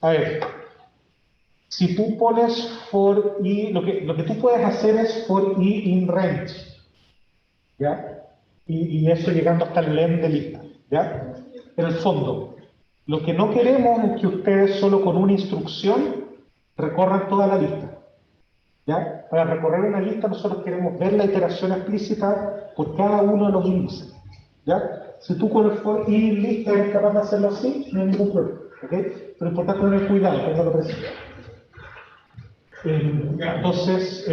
A ver, si tú pones for i, lo que tú puedes hacer es for i in range, ¿ya? Y eso llegando hasta el len de lista, ¿ya? En el fondo, lo que no queremos es que ustedes solo con una instrucción recorran toda la lista, ¿ya? Para recorrer una lista nosotros queremos ver la iteración explícita por cada uno de los índices, ¿ya? Si tú con el for i in lista eres capaz de hacerlo así, no hay ningún problema, ¿ok? Pero es importante tener cuidado, tenganlo presente. Entonces,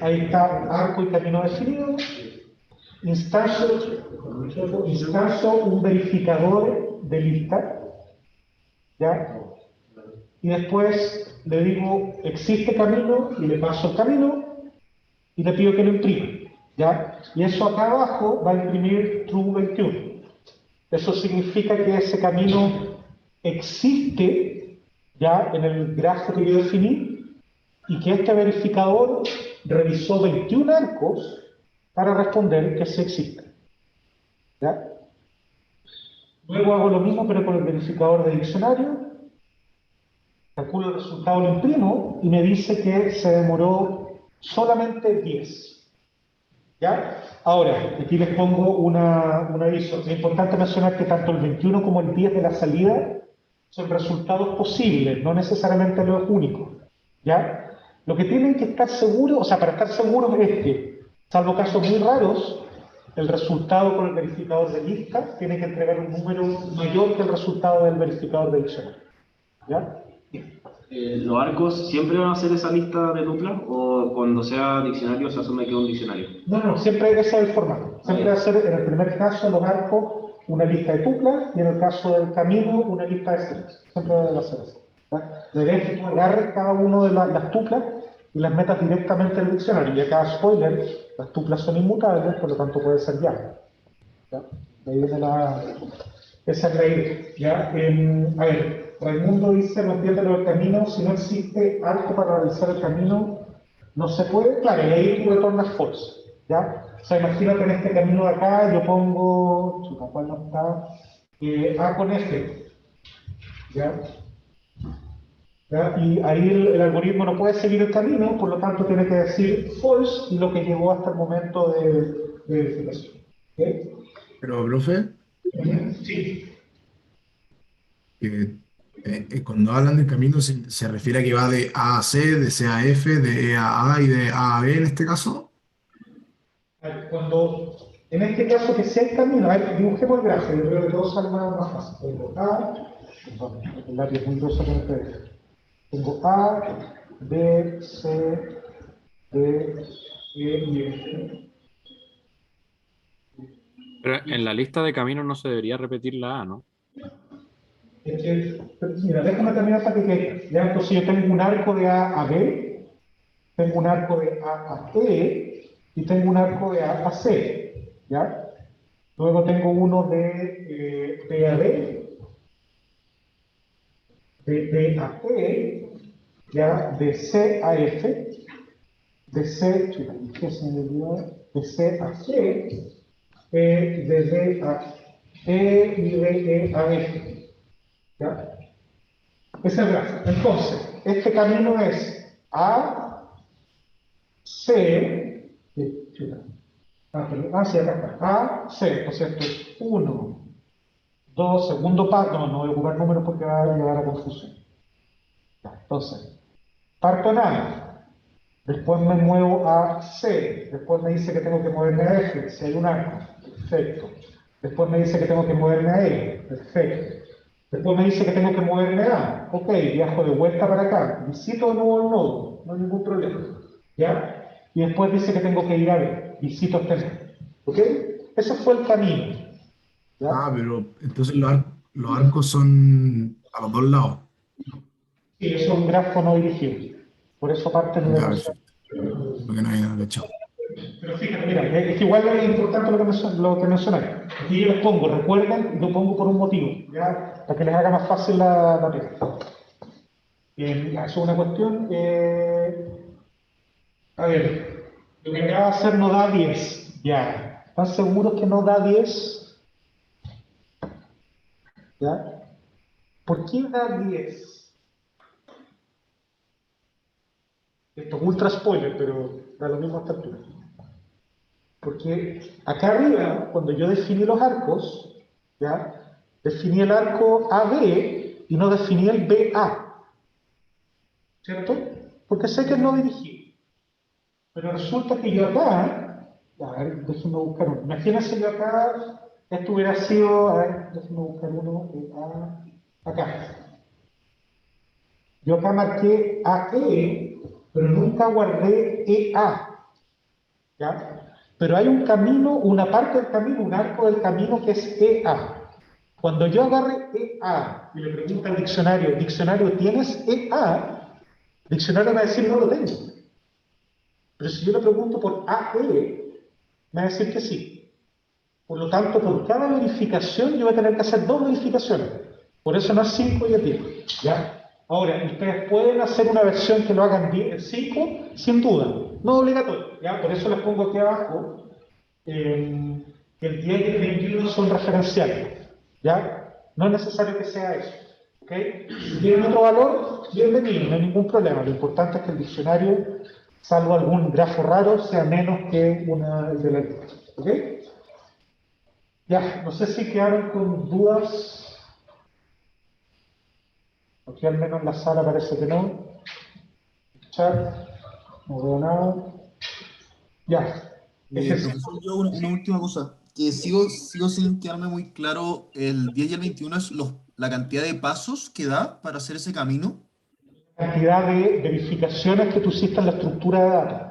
ahí está arco y camino definido. Instancio un verificador de lista, ¿ya? Y después le digo, existe camino, y le paso el camino, y le pido que lo imprima, ¿ya? Y eso acá abajo va a imprimir true 21. Eso significa que ese camino existe, ¿ya? En el grafo que yo definí, y que este verificador revisó 21 arcos para responder que sí existe, ¿ya? Luego hago lo mismo, pero con el verificador de diccionario. Calculo el resultado, lo imprimo y me dice que se demoró solamente 10. ¿Ya? Ahora, aquí les pongo un aviso. Es importante mencionar que tanto el 21 como el 10 de la salida son resultados posibles, no necesariamente los únicos. ¿Ya? Lo que tienen que estar seguros, o sea, para estar seguros es que, salvo casos muy raros, el resultado con el verificador de lista tiene que entregar un número mayor que el resultado del verificador de diccionario. ¿Ya? ¿Los arcos siempre van a ser esa lista de dupla o cuando sea diccionario se asume que es un diccionario? No, siempre ese es el formato. Siempre va a ser, en el primer caso, los arcos, una lista de tuplas, y en el caso del camino, una lista de series. Siempre va a ser eso. La idea es que tú agarres cada uno de las tuplas y las metas directamente en el diccionario. Y acá, spoiler, las tuplas son inmutables, por lo tanto puede ser ya. ¿Ya? De ahí viene esa es la idea. ¿Ya? A ver, Raimundo dice, no entiende lo del camino, si no existe arco para realizar el camino, no se puede, claro, y ahí tú retornas false, ¿ya? O sea, imagínate en este camino de acá, yo pongo, chuta, ¿cuál no está? A con F, ¿ya? ¿Ya? Y ahí el algoritmo no puede seguir el camino, por lo tanto tiene que decir false y lo que llegó hasta el momento de verificación. ¿Okay? Pero, profe, Sí. Cuando hablan del camino se refiere a que va de A a C, de C a F, de E a A y de A a B en este caso. Cuando, en este caso que sea el camino, a ver, dibujemos el gráfico, yo creo que todo sale más fácil. Tengo A, perdón, el lápiz es muy grueso con ustedes. Tengo A, B, C, D, E y F. Pero en la lista de caminos no se debería repetir la A, ¿no? Mira, déjame terminar para que quede. Ya, entonces yo tengo un arco de A a B, tengo un arco de A a E y tengo un arco de A a C. ¿Ya? Luego tengo uno de B a D, de B a E, ¿ya? De C a F, de C, de C a G, de D a E y de E a F. ¿Ya? Ese es el gráfico. Entonces, este camino es A, C, sí, acá está, A, C, entonces esto es 1, 2, segundo paso, no voy a ocupar números porque va a llevar a confusión. Ya, entonces, parto en A, después me muevo a C, después me dice que tengo que moverme a F, si hay un arco, perfecto. Después me dice que tengo que moverme a E, perfecto. Después me dice que tengo que moverme a, ok, viajo de vuelta para acá, visito de nuevo el nodo, no hay ningún problema, ¿ya? Y después dice que tengo que ir a B, visito este nodo, ¿ok? Ese fue el camino, ¿ya? Ah, pero entonces los arcos son a los dos lados. Sí, es un grafo no dirigido, por eso parte de la... Porque no hay nada echado. Pero fíjate, mira, es que igual es importante lo que mencionáis. Aquí yo les pongo, recuerden, lo pongo por un motivo, ¿ya? Para que les haga más fácil la pega. Eso es una cuestión. A ver, Lo que acaba de hacer no da 10. Ya. ¿Están seguros que no da 10? ¿Ya? ¿Por qué da 10? Esto es ultra spoiler, pero da lo mismo a esta altura. Porque acá arriba, cuando yo definí los arcos, ¿ya? Definí el arco AB y no definí el BA. ¿Cierto? Porque sé que es no dirigido. Pero resulta que yo acá, a ver, déjenme buscar uno. Imagínense que acá, esto hubiera sido, a ver, déjenme buscar uno, acá. Yo acá marqué AE, pero nunca guardé EA. ¿Ya? Pero hay un camino, una parte del camino, un arco del camino que es EA. Cuando yo agarre EA y le pregunto al diccionario, ¿diccionario tienes EA? El diccionario me va a decir, no lo tengo. Pero si yo le pregunto por AE, me va a decir que sí. Por lo tanto, por cada verificación yo voy a tener que hacer 2 verificaciones. Por eso no es 5 y es 10. ¿Ya? Ahora, ustedes pueden hacer una versión que lo hagan 5, sin duda. No obligatorio. ¿Ya? Por eso les pongo aquí abajo que el 10 y el 21 son referenciales. ¿Ya? No es necesario que sea eso. ¿Ok? Si tienen otro valor, bienvenido, no hay ningún problema. Lo importante es que el diccionario, salvo algún grafo raro, sea menos que una de la lista. ¿Ok? Ya, no sé si quedaron con dudas. Aquí al menos en la sala parece que no. Chat, no veo nada. Ya. Profesor, yo una última cosa, que sigo sin quedarme muy claro, el 10 y el 21 es la cantidad de pasos que da para hacer ese camino. Cantidad de verificaciones que tú hiciste en la estructura de datos.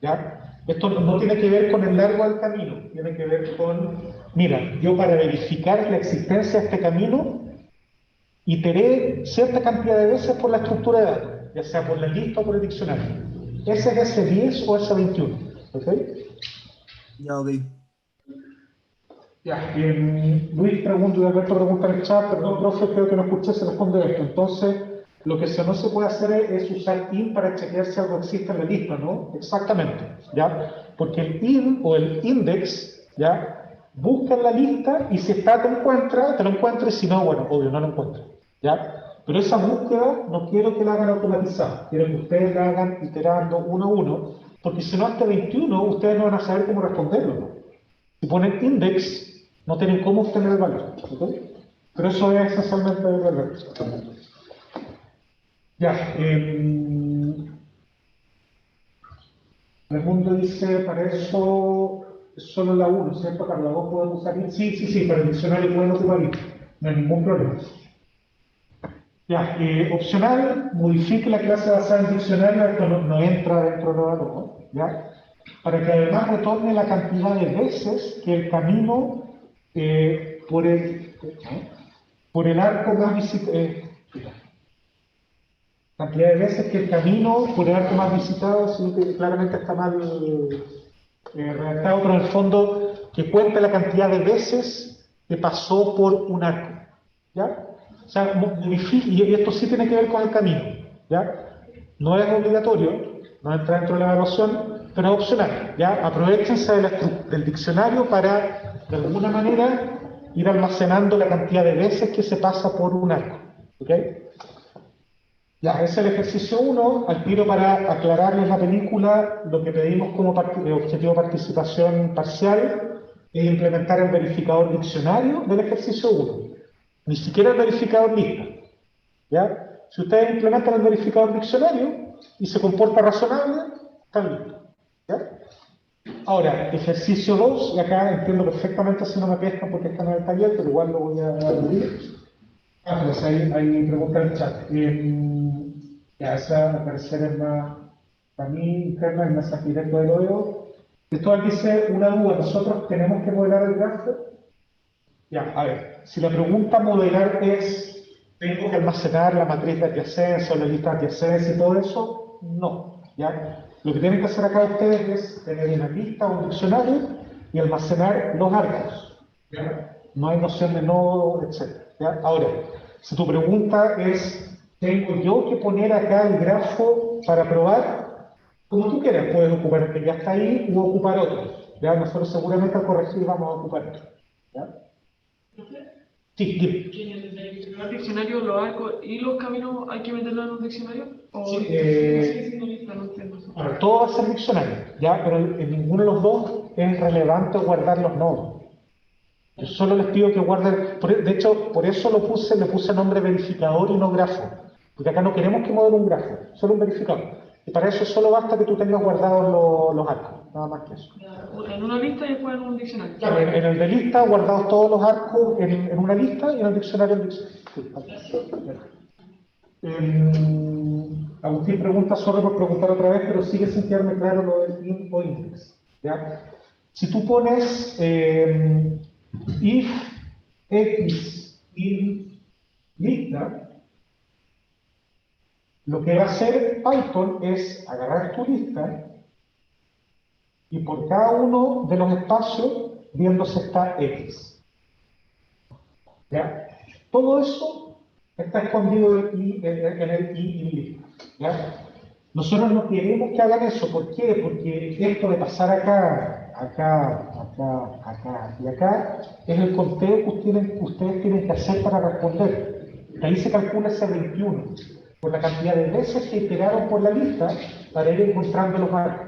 ¿Ya? Esto no tiene que ver con el largo del camino, tiene que ver con, mira, yo para verificar la existencia de este camino, iteré cierta cantidad de veces por la estructura de datos, ya sea por la lista o por el diccionario. Ese es S10 o S21. ¿Ok? Ya, ok. Ya, Luis pregunta y Alberto pregunta en el chat, perdón, profe, creo que no escuché, se responde esto. Entonces, lo que no se puede hacer es usar IN para chequear si algo existe en la lista, ¿no? Exactamente, ¿ya? Porque el IN o el index, ¿ya? Busca en la lista y si está, te lo encuentra, y si no, bueno, obvio, no lo encuentra, ¿ya? Pero esa búsqueda no quiero que la hagan automatizada, quiero que ustedes la hagan iterando uno a uno, porque si no, hasta 21, ustedes no van a saber cómo responderlo, ¿no? Si ponen index, no tienen cómo obtener el valor, ¿ok? Pero eso es esencialmente el valor. Ya, Raimundo dice, para eso es solo la 1, ¿cierto? Para la 2 podemos usar IN. Sí, para el diccionario pueden ocupar IN, no hay ningún problema. Ya, opcional, modifique la clase basada en diccionario, esto no entra dentro de lo ¿no? ¿Ya? Para que además retorne la cantidad de veces que el camino por el arco más visitado, cantidad de veces que el camino por el arco más visitado, sino que claramente está mal redactado, pero en el fondo que cuente la cantidad de veces que pasó por un arco, ¿ya? O sea, y esto sí tiene que ver con el camino, ¿ya? No es obligatorio, no entra dentro de la evaluación, pero es opcional, ¿ya? Aprovechense del diccionario para, de alguna manera, ir almacenando la cantidad de veces que se pasa por un arco, ¿ok? Ya, ese es el ejercicio 1, al tiro para aclararles la película, lo que pedimos como objetivo de participación parcial es implementar el verificador diccionario del ejercicio 1, ni siquiera el verificador lista, ¿ya? Si ustedes implementan el verificador diccionario y se comporta razonable, están listos, ¿ya? Ahora, ejercicio 2, y acá entiendo perfectamente si no me pescan porque están en el taller, pero igual lo voy a abrir. Pues hay preguntas en el chat. Ya, esa al parecer es más, para mí, interna, el mensaje directo del odio. Esto dice una duda, ¿nosotros tenemos que modelar el grafo? Ya, a ver, si la pregunta modelar es, ¿tengo que almacenar la matriz de adyacencia o la lista de adyacencia y todo eso? No, ¿ya? Lo que tienen que hacer acá ustedes es tener una lista o un diccionario y almacenar los arcos, ¿ya? No hay noción de nodo, etc. ¿Ya? Ahora, si tu pregunta es, ¿tengo yo que poner acá el grafo para probar? Como tú quieras, puedes ocupar el que ya está ahí u ocupar otro. ¿Ya? Nosotros seguramente al corregir vamos a ocupar otro. ¿Ya? Sí, dime. ¿Y en el diccionario los arcos y los caminos hay que meterlos en un diccionario? ¿O Sí, no entiendo? Ahora, todo va a ser diccionario, ¿ya? Pero en ninguno de los dos es relevante guardar los nodos. Yo solo les pido que guarden, de hecho, por eso le puse nombre verificador y no grafo. Porque acá no queremos que modele un grafo, solo un verificador. Y para eso solo basta que tú tengas guardados los arcos, nada más que eso. En una lista y después en un diccionario. Claro, en el de lista, guardados todos los arcos en una lista y en el diccionario en diccionario. Sí, Agustín pregunta solo por preguntar otra vez, pero sigue sin quedarme claro lo del int o index. ¿Ya? Si tú pones if x in lista, lo que va a hacer Python es agarrar tu lista y por cada uno de los espacios viendo si está x. ¿Ya? Todo eso está escondido en el i in lista. ¿Ya? Nosotros no queremos que hagan eso. ¿Por qué? Porque esto de pasar acá, acá, acá, acá y acá es el conteo que ustedes tienen que hacer para responder. Ahí se calcula ese 21 por la cantidad de veces que iteraron por la lista para ir encontrando los arcos.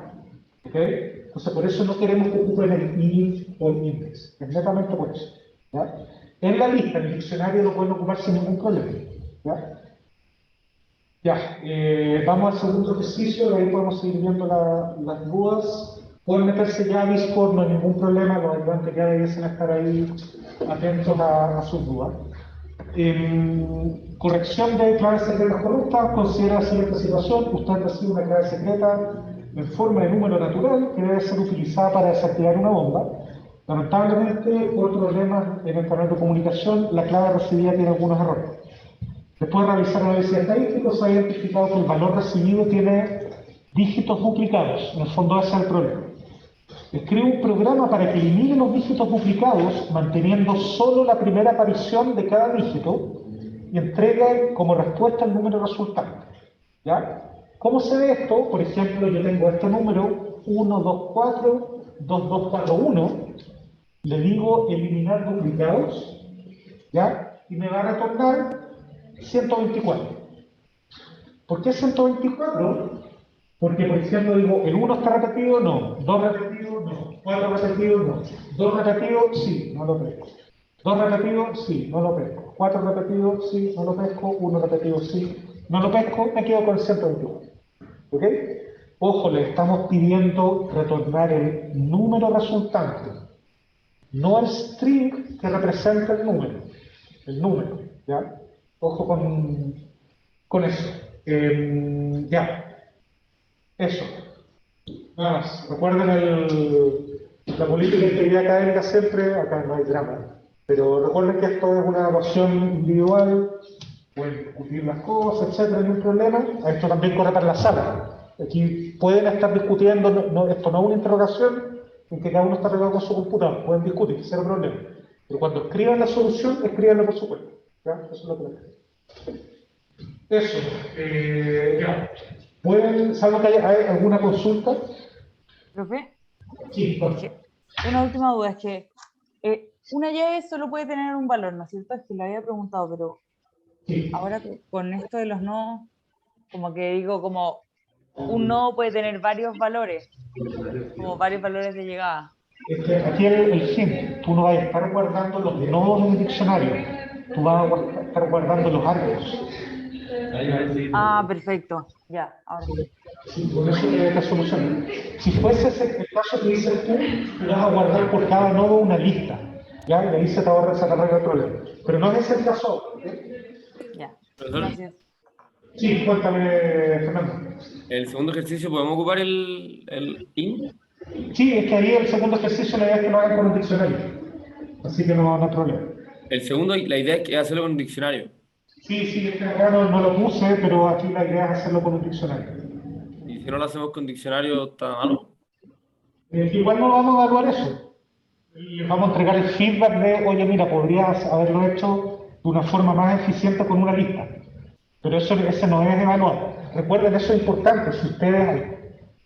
¿Okay? Entonces, por eso no queremos que ocupen el int o el index. Es netamente por eso. ¿Ya? En la lista, en el diccionario lo pueden ocupar sin ningún problema. ¿Ya? Ya, vamos al segundo ejercicio, de ahí podemos seguir viendo las dudas. Pueden meterse ya a Discord, no hay ningún problema, los ayudantes ya debiesen estar ahí atentos a sus dudas. Corrección de claves secretas corruptas, considera la siguiente situación: usted recibe una clave secreta en forma de número natural que debe ser utilizada para desactivar una bomba. Lamentablemente, por problemas en el canal de comunicación, la clave recibida tiene algunos errores. Después de realizar análisis estadístico, se ha identificado que el valor recibido tiene dígitos duplicados. En el fondo ese es el problema. Escribe un programa para que elimine los dígitos duplicados, manteniendo solo la primera aparición de cada dígito y entrega como respuesta el número resultante. ¿Ya? ¿Cómo se ve esto? Por ejemplo, yo tengo este número 1242241, le digo eliminar duplicados, ¿ya? Y me va a retornar 124. ¿Por qué 124? Porque, por ejemplo, digo, el 1 está repetido, no. 2 repetidos, no. 4 repetidos, no. 2 repetidos, sí, no lo pesco. 2 repetidos, sí, no lo pesco. 4 repetidos, sí, no lo pesco. 1 repetido, sí, no lo pesco. Me quedo con el 124. ¿Ok? Ojo, le estamos pidiendo retornar el número resultante, no el string que representa el número. El número, ¿ya? Ojo con eso. Ya. Eso. Nada más. Recuerden la política de integridad académica siempre, acá no hay drama. Pero recuerden que esto es una evaluación individual, pueden discutir las cosas, etcétera, no hay problema. Esto también corre para la sala. Aquí pueden estar discutiendo, esto no es una interrogación en que cada uno está pegado con su computador. Pueden discutir, cero problema. Pero cuando escriban la solución, escríbanla por su cuenta. ¿Ya? Eso es lo que les digo. Eso. Ya. ¿Pueden, salvo que haya alguna consulta? ¿Profe? Sí, bueno. Una última duda, es que una llave solo puede tener un valor, ¿no es cierto? Es que lo había preguntado, pero sí. Ahora con esto de los nodos, como que digo, como un nodo puede tener varios valores, como varios valores de llegada. Aquí el fin, tú no vas a estar guardando los nodos en el diccionario, tú vas a estar guardando los arcos. Ah, perfecto, ya, ahora sí. Sí, por eso te soluciona. Si fuese ese el caso que dices tú vas a guardar por cada nodo una lista, ¿ya? Y ahí se te ahorra esa carrera de problema. Pero no es ese el caso. Ya, gracias. Sí, cuéntame, Fernando. ¿El segundo ejercicio podemos ocupar el int? Sí, es que ahí el segundo ejercicio la idea es que lo hagan con un diccionario. Así que no hay problema. El segundo, la idea es que hacerlo con un diccionario. Sí, es que acá no lo puse, pero aquí la idea es hacerlo con un diccionario. ¿Y si no lo hacemos con diccionario, está malo? Igual no vamos a evaluar eso. Les vamos a entregar el feedback de, oye, mira, podrías haberlo hecho de una forma más eficiente con una lista. Pero ese no es evaluar. Recuerden, eso es importante. Si ustedes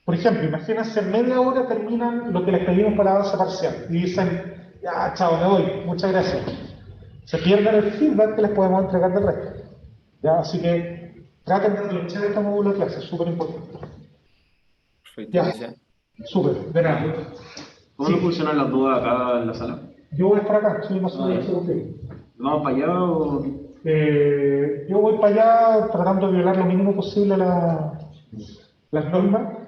Por ejemplo, imagínense, en media hora terminan lo que les pedimos para avance parcial y dicen, ya, chao, me voy, muchas gracias. Se pierden el feedback que les podemos entregar del resto. ¿Ya? Así que traten de aprovechar este módulo de clase, es súper importante. Perfecto, Ya, gracias. súper, de nada. ¿Cómo no funcionan las dudas acá en la sala? Yo voy para acá, soy más o menos contigo. ¿Vamos para allá o...? Yo voy para allá tratando de violar lo mínimo posible las normas.